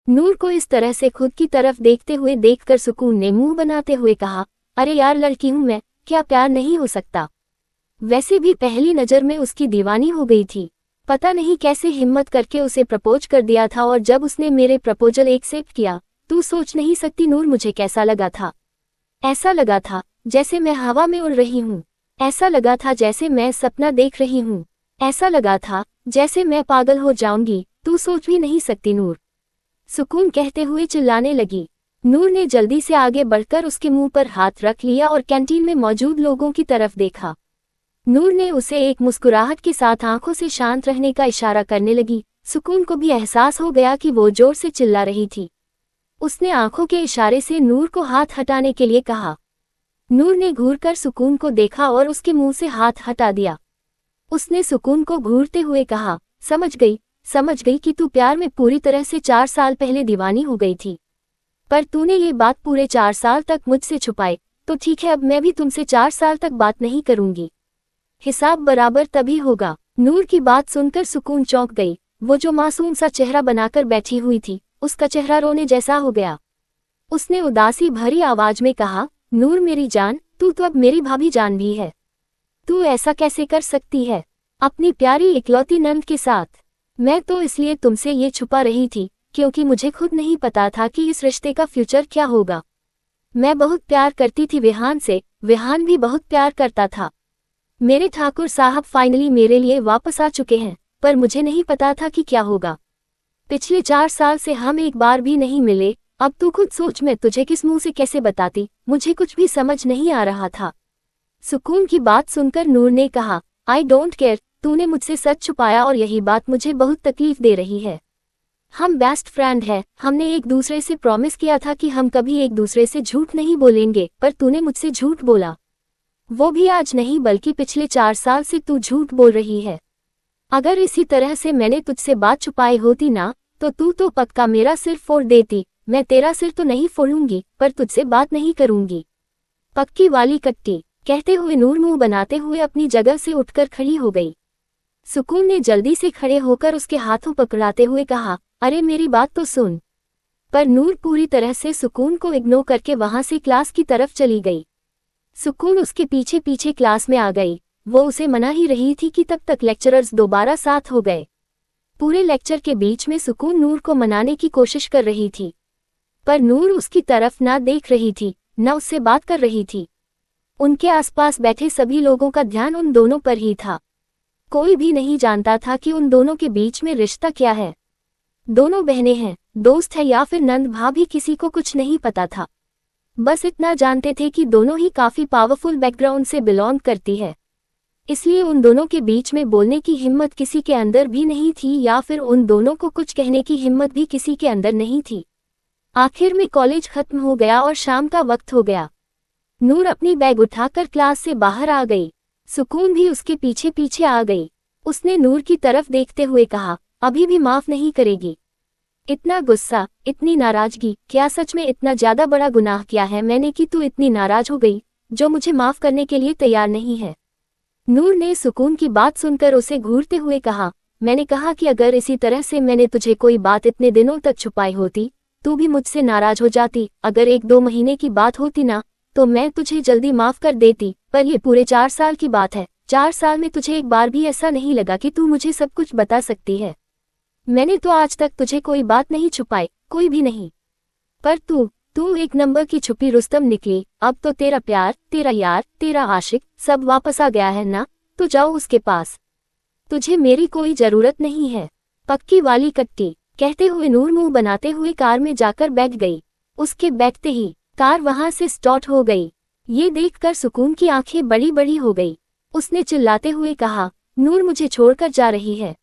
नूर को इस तरह से खुद की तरफ देखते हुए देखकर सुकून ने मुंह बनाते हुए कहा, अरे यार, लड़की हूं मैं, क्या प्यार नहीं हो सकता? वैसे भी पहली नज़र में उसकी दीवानी हो गई थी। पता नहीं कैसे हिम्मत करके उसे प्रपोज कर दिया था और जब उसने मेरे प्रपोजल एक्सेप्ट किया, तू सोच नहीं सकती नूर मुझे कैसा लगा था। ऐसा लगा था जैसे मैं हवा में उड़ रही हूँ। ऐसा लगा था जैसे मैं सपना देख रही हूँ। ऐसा लगा था जैसे मैं पागल हो जाऊंगी, तू सोच भी नहीं सकती नूर। सुकून कहते हुए चिल्लाने लगी। नूर ने जल्दी से आगे बढ़कर उसके मुंह पर हाथ रख लिया और कैंटीन में मौजूद लोगों की तरफ देखा। नूर ने उसे एक मुस्कुराहट के साथ आंखों से शांत रहने का इशारा करने लगी। सुकून को भी एहसास हो गया कि वो जोर से चिल्ला रही थी। उसने आंखों के इशारे से नूर को हाथ हटाने के लिए कहा। नूर ने घूरकर सुकून को देखा और उसके मुंह से हाथ हटा दिया। उसने सुकून को घूरते हुए कहा, समझ गई कि तू प्यार में पूरी तरह से 4 साल पहले दीवानी हो गई थी, पर तूने ये बात पूरे 4 साल तक मुझसे छुपाई, तो ठीक है, अब मैं भी तुमसे 4 साल तक बात नहीं करूंगी। हिसाब बराबर तभी होगा। नूर की बात सुनकर सुकून चौंक गई। वो जो मासूम सा चेहरा बनाकर बैठी हुई थी, उसका चेहरा रोने जैसा हो गया। उसने उदासी भरी आवाज में कहा, नूर मेरी जान, तू तो अब मेरी भाभी जान भी है। तू ऐसा कैसे कर सकती है अपनी प्यारी इकलौती नंद के साथ? मैं तो इसलिए तुमसे ये छुपा रही थी क्योंकि मुझे खुद नहीं पता था कि इस रिश्ते का फ्यूचर क्या होगा। मैं बहुत प्यार करती थी विहान से, विहान भी बहुत प्यार करता था। मेरे ठाकुर साहब फाइनली मेरे लिए वापस आ चुके हैं, पर मुझे नहीं पता था कि क्या होगा। पिछले 4 साल से हम एक बार भी नहीं मिले। अब तू खुद सोच, मैं तुझे किस मुंह से कैसे बताती, मुझे कुछ भी समझ नहीं आ रहा था। सुकून की बात सुनकर नूर ने कहा, आई डोंट केयर, तूने मुझसे सच छुपाया और यही बात मुझे बहुत तकलीफ दे रही है। हम बेस्ट फ्रेंड हैं, हमने एक दूसरे से प्रॉमिस किया था कि हम कभी एक दूसरे से झूठ नहीं बोलेंगे, पर तूने मुझसे झूठ बोला। वो भी आज नहीं बल्कि पिछले 4 साल से तू झूठ बोल रही है। अगर इसी तरह से मैंने तुझसे बात छुपाई होती ना, तो तू तो पक्का मेरा सिर फोड़ देती। मैं तेरा सिर तो नहीं फोड़ूंगी, पर तुझसे बात नहीं करूंगी, पक्की वाली कट्टी। कहते हुए नूर मुंह बनाते हुए अपनी जगह से उठकर खड़ी हो गई। सुकून ने जल्दी से खड़े होकर उसके हाथों पकड़ाते हुए कहा, अरे मेरी बात तो सुन। पर नूर पूरी तरह से सुकून को इग्नोर करके वहां से क्लास की तरफ चली गई। सुकून उसके पीछे पीछे क्लास में आ गई। वो उसे मना ही रही थी कि तब तक लेक्चरर्स दोबारा साथ हो गए। पूरे लेक्चर के बीच में सुकून नूर को मनाने की कोशिश कर रही थी, पर नूर उसकी तरफ ना देख रही थी, न उससे बात कर रही थी। उनके आसपास बैठे सभी लोगों का ध्यान उन दोनों पर ही था। कोई भी नहीं जानता था कि उन दोनों के बीच में रिश्ता क्या है। दोनों बहनें हैं, दोस्त है या फिर नंद भाभी, किसी को कुछ नहीं पता था। बस इतना जानते थे कि दोनों ही काफी पावरफुल बैकग्राउंड से बिलोंग करती है, इसलिए उन दोनों के बीच में बोलने की हिम्मत किसी के अंदर भी नहीं थी या फिर उन दोनों को कुछ कहने की हिम्मत भी किसी के अंदर नहीं थी। आखिर में कॉलेज खत्म हो गया और शाम का वक्त हो गया। नूर अपनी बैग उठाकर क्लास से बाहर आ गई। सुकून भी उसके पीछे पीछे आ गई। उसने नूर की तरफ देखते हुए कहा, अभी भी माफ नहीं करेगी? इतना गुस्सा, इतनी नाराजगी, क्या सच में इतना ज्यादा बड़ा गुनाह किया है मैंने कि तू इतनी नाराज हो गई जो मुझे माफ करने के लिए तैयार नहीं है? नूर ने सुकून की बात सुनकर उसे घूरते हुए कहा, मैंने कहा कि अगर इसी तरह से मैंने तुझे कोई बात इतने दिनों तक छुपाई होती तू भी मुझसे नाराज हो जाती। अगर 1-2 महीने की बात होती ना तो मैं तुझे जल्दी माफ कर देती, पर ये पूरे 4 साल की बात है। 4 साल में तुझे एक बार भी ऐसा नहीं लगा कि तू मुझे सब कुछ बता सकती है? मैंने तो आज तक तुझे कोई बात नहीं छुपाई, कोई भी नहीं। पर तू एक नंबर की छुपी रुस्तम निकली। अब तो तेरा प्यार, तेरा यार, तेरा आशिक सब वापस आ गया है ना, तो जाओ उसके पास। तुझे मेरी कोई जरूरत नहीं है, पक्की वाली कट्टी। कहते हुए नूर मुंह बनाते हुए कार में जाकर बैठ गई। उसके बैठते ही कार वहां से स्टार्ट हो गई। ये देखकर सुकून की आंखें बड़ी बड़ी हो गई। उसने चिल्लाते हुए कहा, नूर मुझे छोड़कर जा रही है?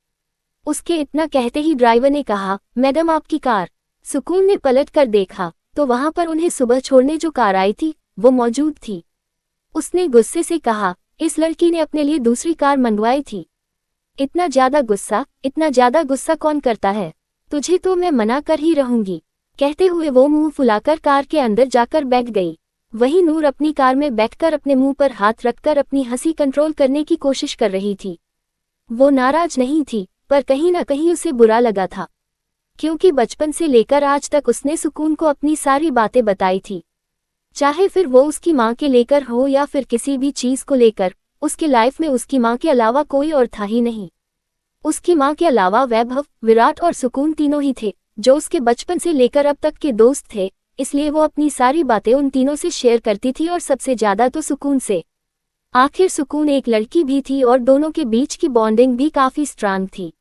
उसके इतना कहते ही ड्राइवर ने कहा, मैडम आपकी कार। सुकून ने पलट कर देखा तो वहां पर उन्हें सुबह छोड़ने जो कार आई थी वो मौजूद थी। उसने गुस्से से कहा, इस लड़की ने अपने लिए दूसरी कार मंगवाई थी। इतना ज्यादा गुस्सा कौन करता है? तुझे तो मैं मना कर ही रहूंगी। कहते हुए वो मुंह फुलाकर कार के अंदर जाकर बैठ गई। वहीं नूर अपनी कार में बैठकर अपने मुंह पर हाथ रखकर अपनी हंसी कंट्रोल करने की कोशिश कर रही थी। वो नाराज नहीं थी, पर कहीं न कहीं उसे बुरा लगा था, क्योंकि बचपन से लेकर आज तक उसने सुकून को अपनी सारी बातें बताई थी। चाहे फिर वो उसकी माँ के लेकर हो या फिर किसी भी चीज को लेकर, उसकी लाइफ में उसकी माँ के अलावा कोई और था ही नहीं। उसकी माँ के अलावा वैभव, विराट और सुकून तीनों ही थे जो उसके बचपन से लेकर अब तक के दोस्त थे, इसलिए वो अपनी सारी बातें उन तीनों से शेयर करती थी और सबसे ज्यादा तो सुकून से। आखिर सुकून एक लड़की भी थी और दोनों के बीच की बॉन्डिंग भी काफी स्ट्रांग थी।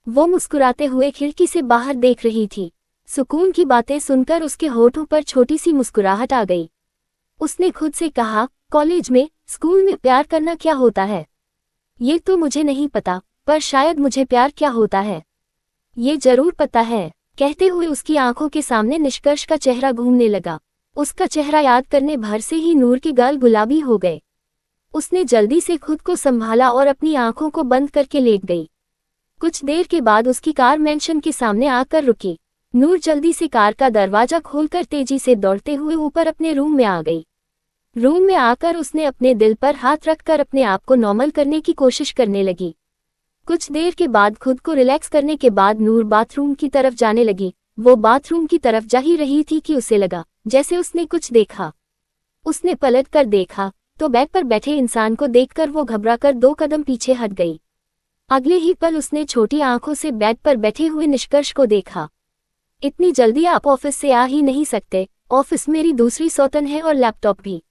वो मुस्कुराते हुए खिड़की से बाहर देख रही थी। सुकून की बातें सुनकर उसके होठों पर छोटी सी मुस्कुराहट आ गई। उसने खुद से कहा, कॉलेज में, स्कूल में प्यार करना क्या होता है ये तो मुझे नहीं पता, पर शायद मुझे प्यार क्या होता है ये जरूर पता है। कहते हुए उसकी आंखों के सामने निष्कर्ष का चेहरा घूमने लगा। उसका चेहरा याद करने भर से ही नूर के गाल गुलाबी हो गए। उसने जल्दी से खुद को संभाला और अपनी आंखों को बंद करके लेट गई। कुछ देर के बाद उसकी कार मेंशन के सामने आकर रुकी। नूर जल्दी से कार का दरवाजा खोलकर तेजी से दौड़ते हुए ऊपर अपने रूम में आ गई। रूम में आकर उसने अपने दिल पर हाथ रखकर अपने आप को नॉर्मल करने की कोशिश करने लगी। कुछ देर के बाद खुद को रिलैक्स करने के बाद नूर बाथरूम की तरफ जाने लगी। वो बाथरूम की तरफ जा ही रही थी कि उसे लगा जैसे उसने कुछ देखा। उसने पलट कर देखा तो बेड पर बैठे इंसान को देखकर वो घबराकर 2 कदम पीछे हट गई। अगले ही पल उसने छोटी आंखों से बेड पर बैठे हुए निष्कर्ष को देखा। इतनी जल्दी आप ऑफिस से आ ही नहीं सकते। ऑफिस मेरी दूसरी सौतन है और लैपटॉप भी।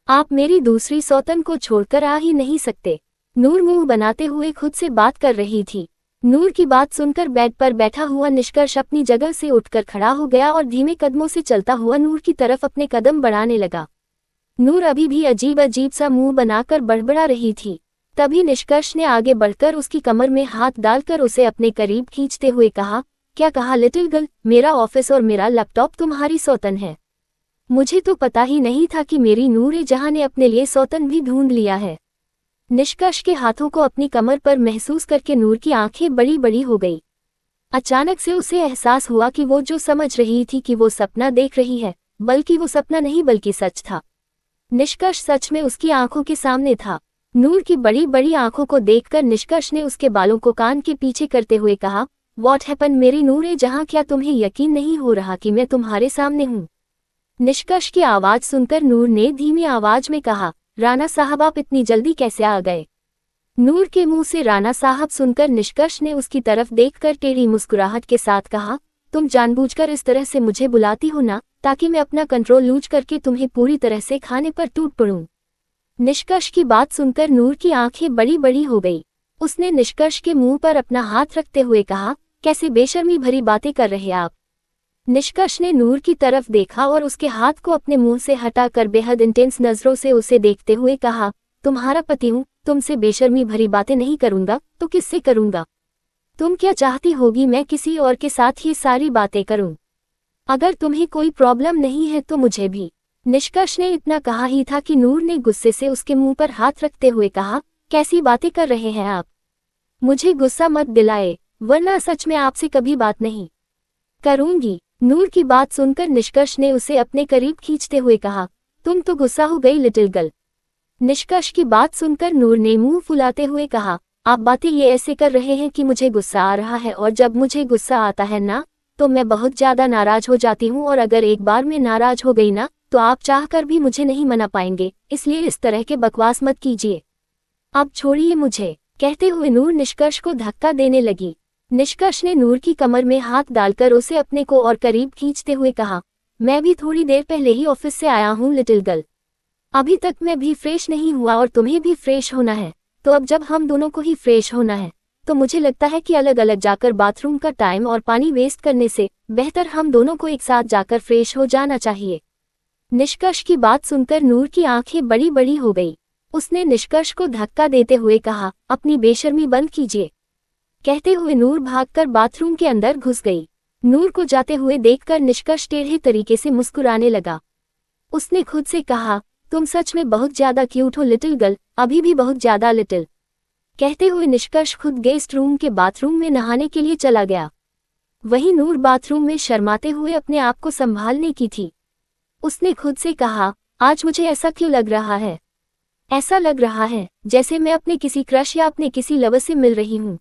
आप मेरी दूसरी सौतन को छोड़कर आ ही नहीं सकते। नूर मुंह बनाते हुए खुद से बात कर रही थी। नूर की बात सुनकर बेड पर बैठा हुआ निष्कर्ष अपनी जगह से उठकर खड़ा हो गया और धीमे कदमों से चलता हुआ नूर की तरफ अपने कदम बढ़ाने लगा। नूर अभी भी अजीब अजीब सा मुंह बनाकर बड़बड़ा रही थी। तभी निष्कर्ष ने आगे बढ़कर उसकी कमर में हाथ डालकर उसे अपने करीब खींचते हुए कहा, क्या कहा लिटिल गर्ल, मेरा ऑफिस और मेरा लैपटॉप तुम्हारी सौतन है? मुझे तो पता ही नहीं था कि मेरी नूर जहां ने अपने लिए सौतन भी ढूंढ लिया है। निष्कर्ष के हाथों को अपनी कमर पर महसूस करके नूर की आंखें बड़ी बड़ी हो गई। अचानक से उसे एहसास हुआ कि वो जो समझ रही थी कि वो सपना देख रही है, बल्कि वो सपना नहीं बल्कि सच था। निष्कर्ष सच में उसकी आंखों के सामने था। नूर की बड़ी बड़ी आंखों को देखकर निष्कर्ष ने उसके बालों को कान के पीछे करते हुए कहा, व्हाट हैपन मेरी नूर जहां, क्या तुम्हें यकीन नहीं हो रहा कि मैं तुम्हारे सामने हूँ? निष्कर्ष की आवाज सुनकर नूर ने धीमी आवाज में कहा, राणा साहब आप इतनी जल्दी कैसे आ गए? नूर के मुंह से राणा साहब सुनकर निष्कर्ष ने उसकी तरफ देखकर टेढ़ी मुस्कुराहट के साथ कहा, तुम जानबूझकर इस तरह से मुझे बुलाती हो ना, ताकि मैं अपना कंट्रोल लूज करके तुम्हें पूरी तरह से खाने पर टूट पड़ूं। निष्कर्ष की बात सुनकर नूर की आंखें बड़ी बड़ी हो गई। उसने निष्कर्ष के मुंह पर अपना हाथ रखते हुए कहा, कैसे बेशर्मी भरी बातें कर रहे आप? निष्कर्ष ने नूर की तरफ देखा और उसके हाथ को अपने मुंह से हटाकर बेहद इंटेंस नजरों से उसे देखते हुए कहा, तुम्हारा पति हूँ, तुमसे बेशर्मी भरी बातें नहीं करूंगा तो किससे करूंगा? तुम क्या चाहती होगी मैं किसी और के साथ ये सारी बातें करूं? अगर तुम्हें कोई प्रॉब्लम नहीं है तो मुझे भी। निष्कर्ष ने इतना कहा ही था कि नूर ने गुस्से से उसके मुंह पर हाथ रखते हुए कहा, कैसी बातें कर रहे हैं आप? मुझे गुस्सा मत दिलाए, वरना सच में आपसे कभी बात नहीं करूंगी। नूर की बात सुनकर निष्कर्ष ने उसे अपने करीब खींचते हुए कहा, तुम तो गुस्सा हो गई लिटिल गर्ल। निष्कर्ष की बात सुनकर नूर ने मुंह फुलाते हुए कहा, आप बातें ये ऐसे कर रहे हैं कि मुझे गुस्सा आ रहा है, और जब मुझे गुस्सा आता है ना तो मैं बहुत ज्यादा नाराज हो जाती हूँ, और अगर एक बार मैं नाराज हो गई ना तो आप चाहकर भी मुझे नहीं मना पाएंगे, इसलिए इस तरह के बकवास मत कीजिए। अब छोड़िए मुझे। कहते हुए नूर निष्कर्ष को धक्का देने लगी। निष्कर्ष ने नूर की कमर में हाथ डालकर उसे अपने को और करीब खींचते हुए कहा, मैं भी थोड़ी देर पहले ही ऑफिस से आया हूँ लिटिल गर्ल, अभी तक मैं भी फ्रेश नहीं हुआ और तुम्हें भी फ्रेश होना है, तो अब जब हम दोनों को ही फ्रेश होना है तो मुझे लगता है कि अलग अलग जाकर बाथरूम का टाइम और पानी वेस्ट करने से बेहतर हम दोनों को एक साथ जाकर फ्रेश हो जाना चाहिए। निष्कर्ष की बात सुनकर नूर की आंखें बड़ी बड़ी हो गई। उसने निष्कर्ष को धक्का देते हुए कहा, अपनी बेशर्मी बंद कीजिए। कहते हुए नूर भागकर बाथरूम के अंदर घुस गई। नूर को जाते हुए देखकर निष्कर्ष टेढ़े तरीके से मुस्कुराने लगा। उसने खुद से कहा, तुम सच में बहुत ज्यादा क्यूट हो लिटिल गर्ल, अभी भी बहुत ज्यादा लिटिल। कहते हुए निष्कर्ष खुद गेस्ट रूम के बाथरूम में नहाने के लिए चला गया। वहीं नूर बाथरूम में शर्माते हुए अपने आप को संभालने की थी। उसने खुद से कहा, आज मुझे ऐसा क्यों लग रहा है? ऐसा लग रहा है जैसे मैं अपने किसी क्रश या अपने किसी लवर से मिल रही हूँ।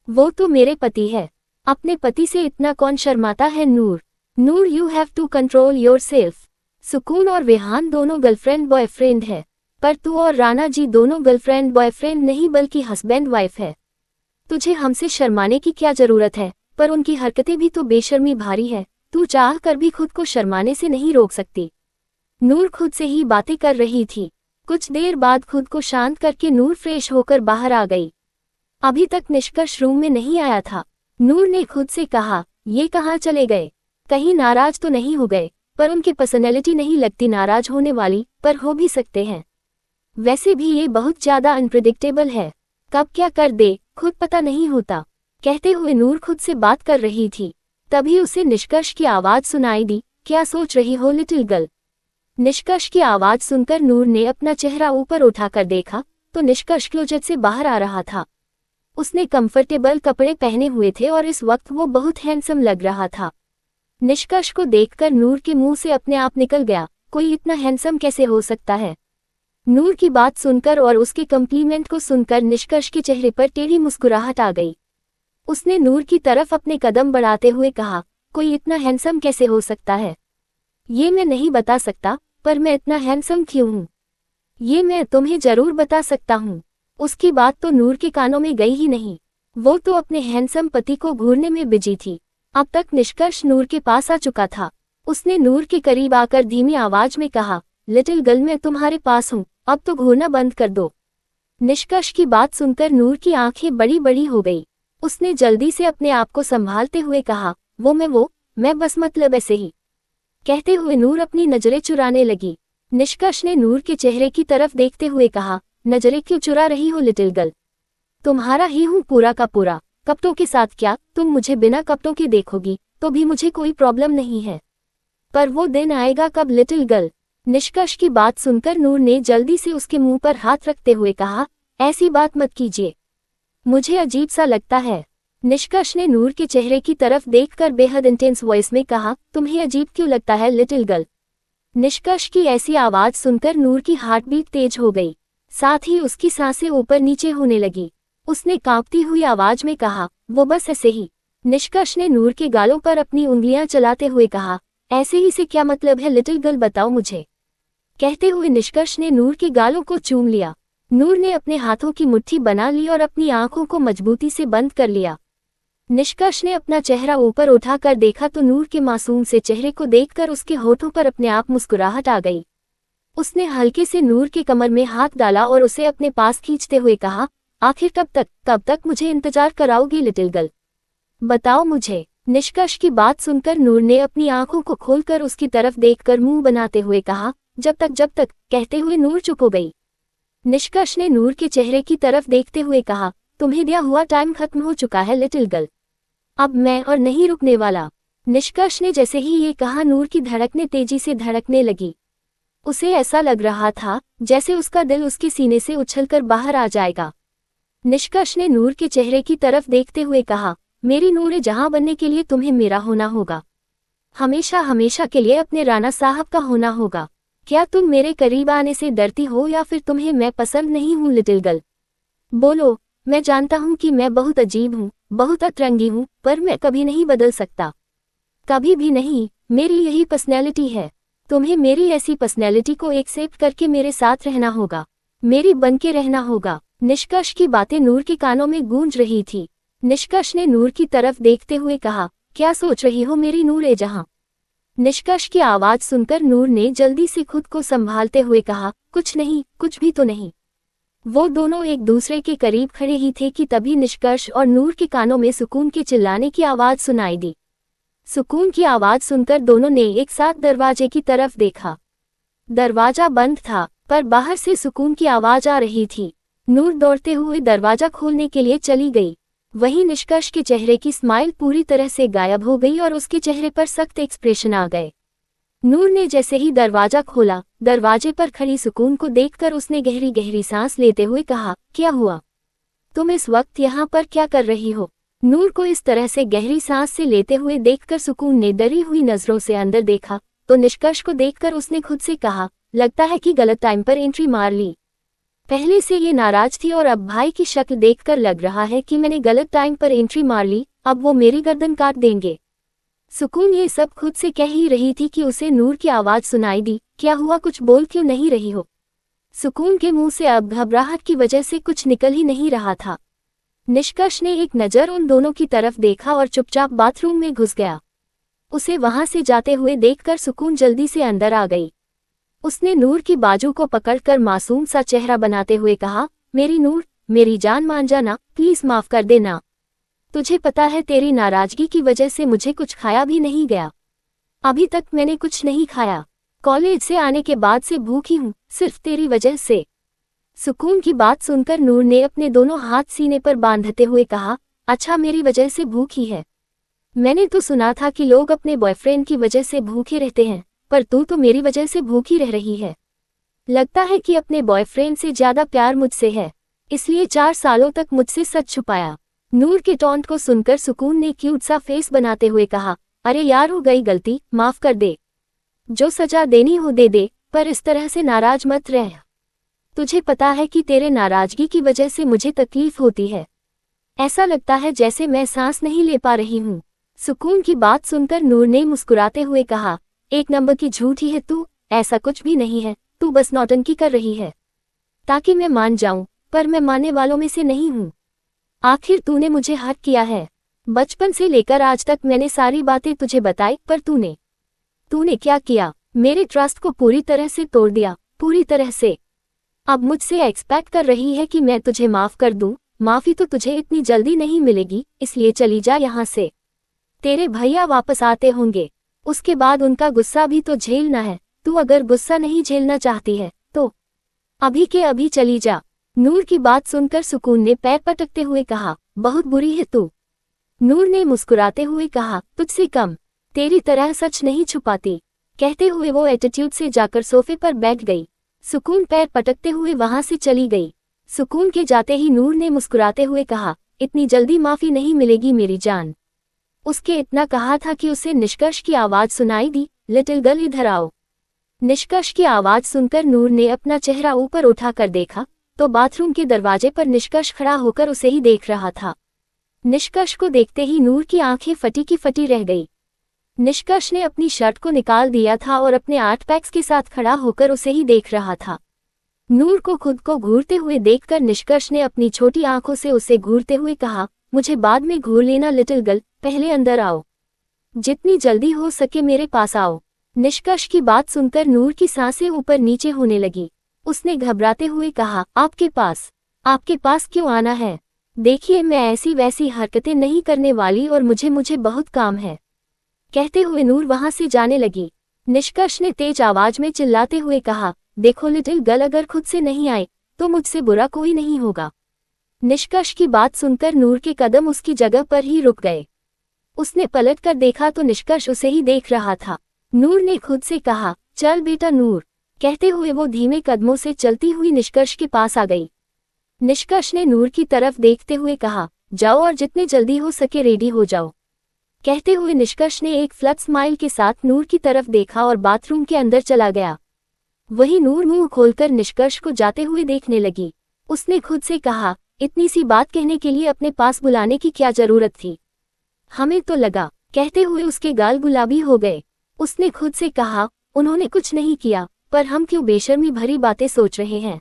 वो तो मेरे पति है। अपने पति से इतना कौन शर्माता है? Noor you have to control yourself. Sukoon और विहान दोनों गर्लफ्रेंड बॉयफ्रेंड है, पर तू और राणा जी दोनों गर्लफ्रेंड बॉयफ्रेंड नहीं बल्कि हस्बैंड वाइफ है। तुझे हमसे शर्माने की क्या जरूरत है? पर उनकी हरकतें भी तो बेशर्मी भारी है, तू चाह कर भी खुद को शर्माने से नहीं रोक सकती। नूर खुद से ही बातें कर रही थी। कुछ देर बाद खुद को शांत करके नूर फ्रेश होकर बाहर आ गई। अभी तक निष्कर्ष रूम में नहीं आया था। नूर ने खुद से कहा, ये कहाँ चले गए? कहीं नाराज तो नहीं हो गए? पर उनकी पर्सनैलिटी नहीं लगती नाराज होने वाली, पर हो भी सकते हैं। वैसे भी ये बहुत ज्यादा अनप्रेडिक्टेबल है, कब क्या कर दे खुद पता नहीं होता। कहते हुए नूर खुद से बात कर रही थी। तभी उसे निष्कर्ष की आवाज सुनाई दी, क्या सोच रही हो लिटिल गर्ल? निष्कर्ष की आवाज सुनकर नूर ने अपना चेहरा ऊपर उठाकर देखा तो निष्कर्ष क्लोजेट से बाहर आ रहा था। उसने कंफर्टेबल कपड़े पहने हुए थे और इस वक्त वो बहुत हैंडसम लग रहा था। निष्कर्ष को देखकर नूर के मुंह से अपने आप निकल गया, कोई इतना हैंडसम कैसे हो सकता है? नूर की बात सुनकर और उसके कम्प्लीमेंट को सुनकर निष्कर्ष के चेहरे पर टेढ़ी मुस्कुराहट आ गई। उसने नूर की तरफ अपने कदम बढ़ाते हुए कहा, कोई इतना हैंडसम कैसे हो सकता है? ये मैं नहीं बता सकता, पर मैं इतना हैंडसम क्यों हूँ ये मैं तुम्हें जरूर बता सकता हूँ। उसकी बात तो नूर के कानों में गई ही नहीं। वो तो अपने हैंडसम पति को घूरने में बिजी थी। अब तक निष्कर्ष नूर के पास आ चुका था। उसने नूर के करीब आकर धीमी आवाज में कहा, लिटिल गर्ल मैं तुम्हारे पास हूँ, अब तो घूरना बंद कर दो। निष्कर्ष की बात सुनकर नूर की आंखें बड़ी बड़ी हो गई। उसने जल्दी से अपने आप को संभालते हुए कहा, मैं बस मतलब ऐसे ही। कहते हुए नूर अपनी नजरें चुराने लगी। निष्कर्ष ने नूर के चेहरे की तरफ देखते हुए कहा, नजरें क्यों चुरा रही हो लिटिल गर्ल? तुम्हारा ही हूँ पूरा का पूरा। कपड़ों के साथ क्या तुम मुझे बिना कपड़ों के देखोगी तो भी मुझे कोई प्रॉब्लम नहीं है, पर वो दिन आएगा कब लिटिल गर्ल? निष्कर्ष की बात सुनकर नूर ने जल्दी से उसके मुंह पर हाथ रखते हुए कहा, ऐसी बात मत कीजिए, मुझे अजीब सा लगता है। निष्कर्ष ने नूर के चेहरे की तरफ देखकर बेहद इंटेंस वॉइस में कहा, तुम्हें अजीब क्यों लगता है लिटिल गर्ल? निष्कर्ष की ऐसी आवाज सुनकर नूर की हार्टबीट तेज हो गई, साथ ही उसकी सांसें ऊपर नीचे होने लगी। उसने कांपती हुई आवाज में कहा, वो बस ऐसे ही। निष्कर्ष ने नूर के गालों पर अपनी उंगलियां चलाते हुए कहा, ऐसे ही से क्या मतलब है लिटिल गर्ल, बताओ मुझे। कहते हुए निष्कर्ष ने नूर के गालों को चूम लिया। नूर ने अपने हाथों की मुट्ठी बना ली और अपनी आंखों को मजबूती से बंद कर लिया। निष्कर्ष ने अपना चेहरा ऊपर उठाकर देखा तो नूर के मासूम से चेहरे को देखकर उसके होठों पर अपने आप मुस्कुराहट आ गई। उसने हल्के से नूर के कमर में हाथ डाला और उसे अपने पास खींचते हुए कहा, आखिर कब तक मुझे इंतजार कराओगी लिटिल गर्ल? बताओ मुझे। निष्कर्ष की बात सुनकर नूर ने अपनी आंखों को खोलकर उसकी तरफ देखकर मुंह बनाते हुए कहा, जब तक कहते हुए नूर चुप हो गई। निष्कर्ष ने नूर के चेहरे की तरफ देखते हुए कहा, तुम्हें दिया हुआ टाइम खत्म हो चुका है लिटिल गर्ल, अब मैं और नहीं रुकने वाला। निष्कर्ष ने जैसे ही ये कहा नूर की धड़कनें तेजी से धड़कने लगी। उसे ऐसा लग रहा था जैसे उसका दिल उसके सीने से उछलकर बाहर आ जाएगा। निष्कर्ष ने नूर के चेहरे की तरफ देखते हुए कहा, मेरी नूर जहां बनने के लिए तुम्हें मेरा होना होगा, हमेशा हमेशा के लिए अपने राणा साहब का होना होगा। क्या तुम मेरे करीब आने से डरती हो या फिर तुम्हें मैं पसंद नहीं हूँ लिटिल गर्ल? बोलो। मैं जानता हूँ कि मैं बहुत अजीब हूँ, बहुत अतरंगी हूँ, पर मैं कभी नहीं बदल सकता, कभी भी नहीं। मेरी यही पर्सनैलिटी है। तुम्हें मेरी ऐसी पर्सनैलिटी को एक्सेप्ट करके मेरे साथ रहना होगा, मेरी बनके रहना होगा। निष्कर्ष की बातें नूर के कानों में गूंज रही थी। निष्कर्ष ने नूर की तरफ देखते हुए कहा, क्या सोच रही हो मेरी नूर जहां? निष्कर्ष की आवाज सुनकर नूर ने जल्दी से खुद को संभालते हुए कहा, कुछ नहीं, कुछ भी तो नहीं। वो दोनों एक दूसरे के करीब खड़े ही थे कि तभी निष्कर्ष और नूर के कानों में सुकून के चिल्लाने की आवाज सुनाई दी। सुकून की आवाज सुनकर दोनों ने एक साथ दरवाजे की तरफ देखा। दरवाजा बंद था, पर बाहर से सुकून की आवाज आ रही थी। नूर दौड़ते हुए दरवाजा खोलने के लिए चली गई। वहीं निष्कर्ष के चेहरे की स्माइल पूरी तरह से गायब हो गई और उसके चेहरे पर सख्त एक्सप्रेशन आ गए। नूर ने जैसे ही दरवाजा खोला, दरवाजे पर खड़ी सुकून को देखकर उसने गहरी गहरी सांस लेते हुए कहा, क्या हुआ? तुम इस वक्त यहाँ पर क्या कर रही हो? नूर को इस तरह से गहरी सांस से लेते हुए देखकर सुकून ने डरी हुई नजरों से अंदर देखा तो निष्कर्ष को देखकर उसने खुद से कहा, लगता है कि गलत टाइम पर एंट्री मार ली। पहले से ये नाराज थी और अब भाई की शक्ल देखकर लग रहा है कि मैंने गलत टाइम पर एंट्री मार ली, अब वो मेरी गर्दन काट देंगे। सुकून ये सब खुद से कह ही रही थी कि उसे नूर की आवाज सुनाई दी, क्या हुआ, कुछ बोल क्यों नहीं रही हो? सुकून के मुंह से अब घबराहट की वजह से कुछ निकल ही नहीं रहा था। निष्कर्ष ने एक नज़र उन दोनों की तरफ देखा और चुपचाप बाथरूम में घुस गया। उसे वहां से जाते हुए देखकर सुकून जल्दी से अंदर आ गई। उसने नूर की बाजू को पकड़कर मासूम सा चेहरा बनाते हुए कहा, मेरी नूर, मेरी जान मान जाना, प्लीज माफ कर देना। तुझे पता है तेरी नाराजगी की वजह से मुझे कुछ खाया भी नहीं गया। अभी तक मैंने कुछ नहीं खाया। कॉलेज से आने के बाद से भूखी हूँ, सिर्फ तेरी वजह से। सुकून की बात सुनकर नूर ने अपने दोनों हाथ सीने पर बांधते हुए कहा, अच्छा मेरी वजह से भूखी है? मैंने तो सुना था कि लोग अपने बॉयफ्रेंड की वजह से भूखे रहते हैं, पर तू तो मेरी वजह से भूखी रह रही है। लगता है कि अपने बॉयफ्रेंड से ज्यादा प्यार मुझसे है, इसलिए 4 सालों तक मुझसे सच छुपाया। नूर के टॉन्ट को सुनकर सुकून ने क्यूट सा फेस बनाते हुए कहा, अरे यार हो गई गलती, माफ कर दे। जो सजा देनी हो दे दे, पर इस तरह से नाराज मत रह। तुझे पता है कि तेरे नाराजगी की वजह से मुझे तकलीफ होती है। ऐसा लगता है जैसे मैं सांस नहीं ले पा रही हूँ। सुकून की बात सुनकर नूर ने मुस्कुराते हुए कहा, एक नंबर की झूठी है तू, ऐसा कुछ भी नहीं है, तू बस नौटंकी कर रही है ताकि मैं मान जाऊं, पर मैं मानने वालों में से नहीं हूं। आखिर तूने मुझे हर्ट किया है। बचपन से लेकर आज तक मैंने सारी बातें तुझे बताई, पर तूने क्या किया? मेरे ट्रस्ट को पूरी तरह से तोड़ दिया, पूरी तरह से। अब मुझसे एक्सपेक्ट कर रही है कि मैं तुझे माफ कर दूं। माफी तो तुझे इतनी जल्दी नहीं मिलेगी, इसलिए चली जा यहाँ से। तेरे भैया वापस आते होंगे, उसके बाद उनका गुस्सा भी तो झेलना है। तू अगर गुस्सा नहीं झेलना चाहती है तो अभी के अभी चली जा। नूर की बात सुनकर सुकून ने पैर पटकते हुए कहा, बहुत बुरी है तू। नूर ने मुस्कुराते हुए कहा, तुझसे कम, तेरी तरह सच नहीं छुपाती। कहते हुए वो एटीट्यूड से जाकर सोफे पर बैठ गई। सुकून पैर पटकते हुए वहां से चली गई। सुकून के जाते ही नूर ने मुस्कुराते हुए कहा, इतनी जल्दी माफी नहीं मिलेगी मेरी जान। उसके इतना कहा था कि उसे निष्कर्ष की आवाज सुनाई दी, लिटिल गर्ल इधर आओ। निष्कर्ष की आवाज सुनकर नूर ने अपना चेहरा ऊपर उठाकर देखा तो बाथरूम के दरवाजे पर निष्कर्ष खड़ा होकर उसे ही देख रहा था। निष्कर्ष को देखते ही नूर की आंखें फटी की फटी रह गई। निष्कर्ष ने अपनी शर्ट को निकाल दिया था और अपने 8 पैक्स के साथ खड़ा होकर उसे ही देख रहा था। नूर को खुद को घूरते हुए देखकर निष्कर्ष ने अपनी छोटी आंखों से उसे घूरते हुए कहा, मुझे बाद में घूर लेना लिटिल गर्ल, पहले अंदर आओ। जितनी जल्दी हो सके मेरे पास आओ। निष्कर्ष की बात सुनकर नूर की सांसें ऊपर नीचे होने लगी। उसने घबराते हुए कहा, आपके पास क्यों आना है? देखिए मैं ऐसी वैसी हरकतें नहीं करने वाली और मुझे बहुत काम है। कहते हुए नूर वहां से जाने लगी। निष्कर्ष ने तेज आवाज में चिल्लाते हुए कहा, देखो लिटिल गर्ल, अगर खुद से नहीं आए तो मुझसे बुरा कोई नहीं होगा। निष्कर्ष की बात सुनकर नूर के कदम उसकी जगह पर ही रुक गए। उसने पलट कर देखा तो निष्कर्ष उसे ही देख रहा था। नूर ने खुद से कहा, चल बेटा नूर। कहते हुए वो धीमे कदमों से चलती हुई निष्कर्ष के पास आ गई। निष्कर्ष ने नूर की तरफ देखते हुए कहा, जाओ और जितने जल्दी हो सके रेडी हो जाओ। कहते हुए निष्कर्ष ने एक फ्लट स्माइल के साथ नूर की तरफ देखा और बाथरूम के अंदर चला गया। वही नूर मुंह खोलकर निष्कर्ष को जाते हुए देखने लगी। उसने खुद से कहा, इतनी सी बात कहने के लिए अपने पास बुलाने की क्या जरूरत थी, हमें तो लगा। कहते हुए उसके गाल गुलाबी हो गए। उसने खुद से कहा, उन्होंने कुछ नहीं किया, पर हम क्यों बेशर्मी भरी बातें सोच रहे हैं।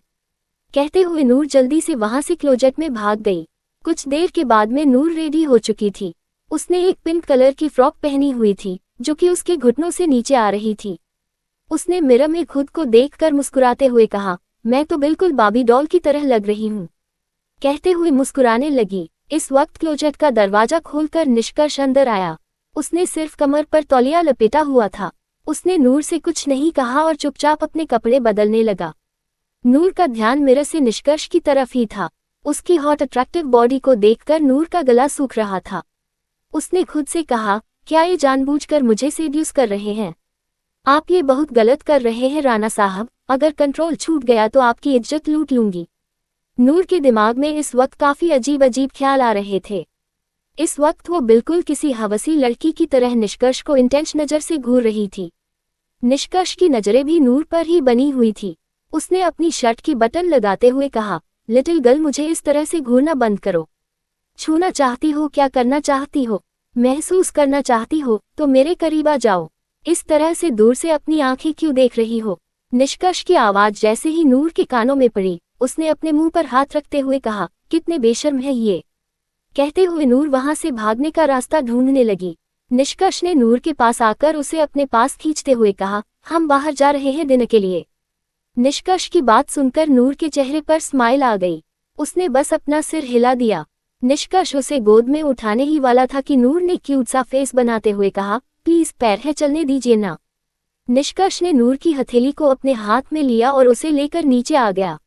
कहते हुए नूर जल्दी से वहां से क्लोजेट में भाग गई। कुछ देर के बाद में नूर रेडी हो चुकी थी। उसने एक पिंक कलर की फ्रॉक पहनी हुई थी जो कि उसके घुटनों से नीचे आ रही थी। उसने मिरर में खुद को देखकर मुस्कुराते हुए कहा, मैं तो बिल्कुल बाबी डॉल की तरह लग रही हूँ। कहते हुए मुस्कुराने लगी। इस वक्त क्लोजेट का दरवाजा खोलकर निष्कर्ष अंदर आया। उसने सिर्फ कमर पर तौलिया लपेटा हुआ था। उसने नूर से कुछ नहीं कहा और चुपचाप अपने कपड़े बदलने लगा। नूर का ध्यान मिरर से निष्कर्ष की तरफ ही था। उसकी हॉट अट्रैक्टिव बॉडी को देखकर नूर का गला सूख रहा था। उसने खुद से कहा, क्या ये जानबूझकर मुझे सेड्यूस कर रहे हैं? आप ये बहुत गलत कर रहे हैं राणा साहब, अगर कंट्रोल छूट गया तो आपकी इज्जत लूट लूंगी। नूर के दिमाग में इस वक्त काफी अजीब अजीब ख्याल आ रहे थे। इस वक्त वो बिल्कुल किसी हवसी लड़की की तरह निष्कर्ष को इंटेंस नजर से घूर रही थी। निष्कर्ष की नजरें भी नूर पर ही बनी हुई थी। उसने अपनी शर्ट की बटन लगाते हुए कहा, लिटिल गर्ल, मुझे इस तरह से घूरना बंद करो। छूना चाहती हो, क्या करना चाहती हो, महसूस करना चाहती हो तो मेरे करीब आ जाओ। इस तरह से दूर से अपनी आंखें क्यों देख रही हो? निष्कर्ष की आवाज जैसे ही नूर के कानों में पड़ी, उसने अपने मुंह पर हाथ रखते हुए कहा, कितने बेशर्म है ये। कहते हुए नूर वहां से भागने का रास्ता ढूंढने लगी। निष्कर्ष ने नूर के पास आकर उसे अपने पास खींचते हुए कहा, हम बाहर जा रहे हैं डिनर के लिए। निष्कर्ष की बात सुनकर नूर के चेहरे पर स्माइल आ गई। उसने बस अपना सिर हिला दिया। निष्कर्ष उसे गोद में उठाने ही वाला था कि नूर ने क्यूट सा फेस बनाते हुए कहा, प्लीज पैर है, चलने दीजिए ना। निष्कर्ष ने नूर की हथेली को अपने हाथ में लिया और उसे लेकर नीचे आ गया।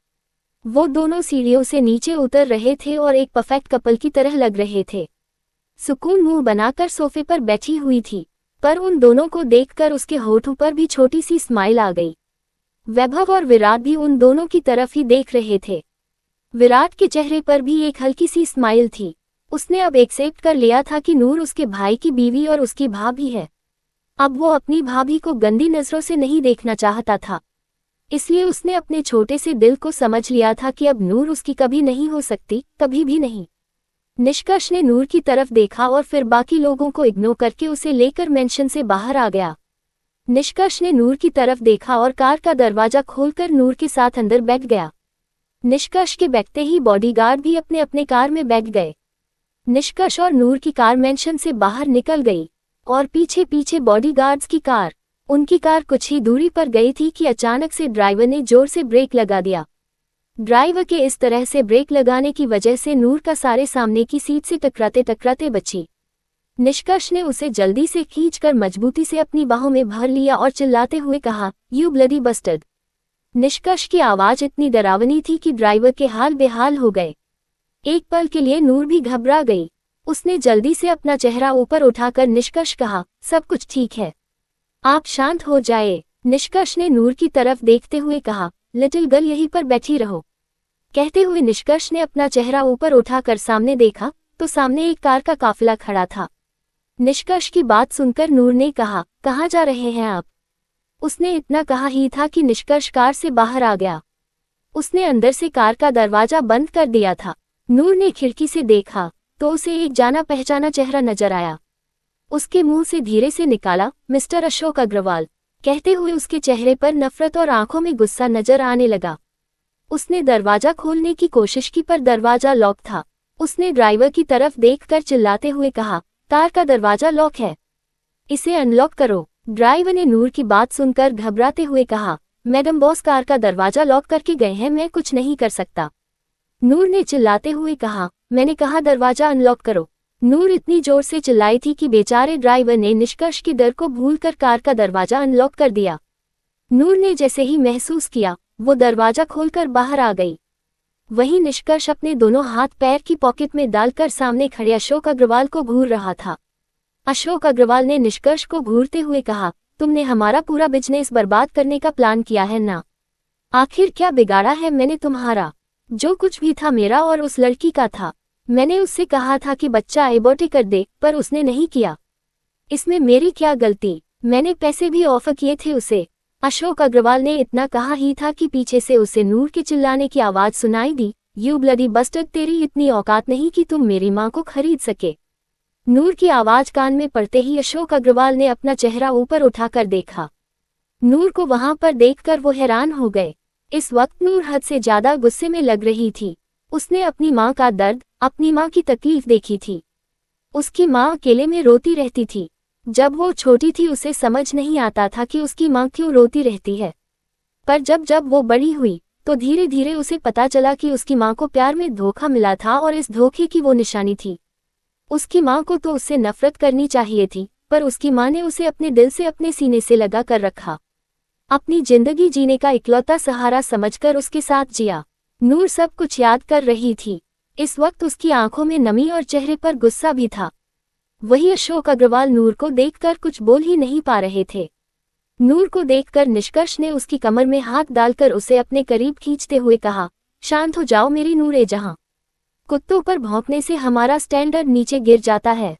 वो दोनों सीढ़ियों से नीचे उतर रहे थे और एक परफेक्ट कपल की तरह लग रहे थे। सुकून मुंह बनाकर सोफे पर बैठी हुई थी, पर उन दोनों को देखकर उसके होठों पर भी छोटी सी स्माइल आ गई। वैभव और विराट भी उन दोनों की तरफ ही देख रहे थे। विराट के चेहरे पर भी एक हल्की सी स्माइल थी। उसने अब एक्सेप्ट कर लिया था कि नूर उसके भाई की बीवी और उसकी भाभी है। अब वो अपनी भाभी को गंदी नजरों से नहीं देखना चाहता था, इसलिए उसने अपने छोटे से दिल को समझ लिया था कि अब नूर उसकी कभी नहीं हो सकती, कभी भी नहीं। निष्कर्ष ने नूर की तरफ देखा और फिर बाकी लोगों को इग्नोर करके उसे लेकर मेंशन से बाहर आ गया। निष्कर्ष ने नूर की तरफ देखा और कार का दरवाजा खोलकर नूर के साथ अंदर बैठ गया। निष्कर्ष के बैठते ही बॉडीगार्ड भी अपने अपने कार में बैठ गए। निष्कर्ष और नूर की कार मेंशन से बाहर निकल गई और पीछे पीछे बॉडीगार्ड्स की कार। उनकी कार कुछ ही दूरी पर गई थी कि अचानक से ड्राइवर ने जोर से ब्रेक लगा दिया। ड्राइवर के इस तरह से ब्रेक लगाने की वजह से नूर का सारे सामने की सीट से टकराते टकराते बची। निष्कर्ष ने उसे जल्दी से खींचकर मजबूती से अपनी बाहों में भर लिया और चिल्लाते हुए कहा, यू ब्लडी बस्टर्ड। निष्कर्ष की आवाज इतनी डरावनी थी कि ड्राइवर के हाल बेहाल हो गए। एक पल के लिए नूर भी घबरा गई। उसने जल्दी से अपना चेहरा ऊपर उठाकर निष्कर्ष कहा, सब कुछ ठीक है, आप शांत हो जाए। निष्कर्ष ने नूर की तरफ देखते हुए कहा, लिटिल गर्ल यहीं पर बैठी रहो। कहते हुए निष्कर्ष ने अपना चेहरा ऊपर उठाकर सामने देखा तो सामने एक कार का काफिला खड़ा था। निष्कर्ष की बात सुनकर नूर ने कहा, कहाँ जा रहे हैं आप? उसने इतना कहा ही था कि निष्कर्ष कार से बाहर आ गया। उसने अंदर से कार का दरवाजा बंद कर दिया था। नूर ने खिड़की से देखा तो उसे एक जाना पहचाना चेहरा नजर आया। उसके मुंह से धीरे से निकाला, मिस्टर अशोक अग्रवाल। कहते हुए उसके चेहरे पर नफरत और आंखों में गुस्सा नजर आने लगा। उसने दरवाजा खोलने की कोशिश की पर दरवाजा लॉक था। उसने ड्राइवर की तरफ देखकर चिल्लाते हुए कहा, कार का दरवाजा लॉक है, इसे अनलॉक करो। ड्राइवर ने नूर की बात सुनकर घबराते हुए कहा, मैडम बॉस कार का दरवाजा लॉक करके गए हैं, मैं कुछ नहीं कर सकता। नूर ने चिल्लाते हुए कहा, मैंने कहा दरवाजा अनलॉक करो। नूर इतनी जोर से चिल्लाई थी कि बेचारे ड्राइवर ने निष्कर्ष के डर को भूलकर कार का दरवाजा अनलॉक कर दिया। नूर ने जैसे ही महसूस किया, वो दरवाजा खोलकर बाहर आ गई। वहीं निष्कर्ष अपने दोनों हाथ पैर की पॉकेट में डालकर सामने खड़े अशोक अग्रवाल को घूर रहा था। अशोक अग्रवाल ने निष्कर्ष को घूरते हुए कहा, तुमने हमारा पूरा बिजनेस बर्बाद करने का प्लान किया है ना? आखिर क्या बिगाड़ा है मैंने तुम्हारा? जो कुछ भी था मेरा और उस लड़की का था। मैंने उससे कहा था कि बच्चा एबॉर्ट कर दे, पर उसने नहीं किया। इसमें मेरी क्या गलती? मैंने पैसे भी ऑफर किए थे उसे। अशोक अग्रवाल ने इतना कहा ही था कि पीछे से उसे नूर के चिल्लाने की आवाज सुनाई दी, यू ब्लडी बस्टर्ड, तेरी इतनी औकात नहीं कि तुम मेरी मां को खरीद सके। नूर की आवाज कान में पड़ते ही अशोक अग्रवाल ने अपना चेहरा ऊपर उठाकर देखा। नूर को वहां पर देखकर वो हैरान हो गए। इस वक्त नूर हद से ज्यादा गुस्से में लग रही थी। उसने अपनी मां का दर्द, अपनी मां की तकलीफ देखी थी। उसकी मां अकेले में रोती रहती थी। जब वो छोटी थी उसे समझ नहीं आता था कि उसकी मां क्यों रोती रहती है, पर जब जब वो बड़ी हुई तो धीरे धीरे उसे पता चला कि उसकी मां को प्यार में धोखा मिला था और इस धोखे की वो निशानी थी। उसकी मां को तो उससे नफरत करनी चाहिए थी, पर उसकी मां ने उसे अपने दिल से अपने सीने से लगा कर रखा। अपनी जिंदगी जीने का इकलौता सहारा समझकर उसके साथ जिया। नूर सब कुछ याद कर रही थी। इस वक्त उसकी आंखों में नमी और चेहरे पर गुस्सा भी था। वही अशोक अग्रवाल नूर को देखकर कुछ बोल ही नहीं पा रहे थे। नूर को देखकर निष्कर्ष ने उसकी कमर में हाथ डालकर उसे अपने करीब खींचते हुए कहा, शांत हो जाओ मेरी नूर जहां। कुत्तों पर भौंकने से हमारा स्टैंडर्ड नीचे गिर जाता है।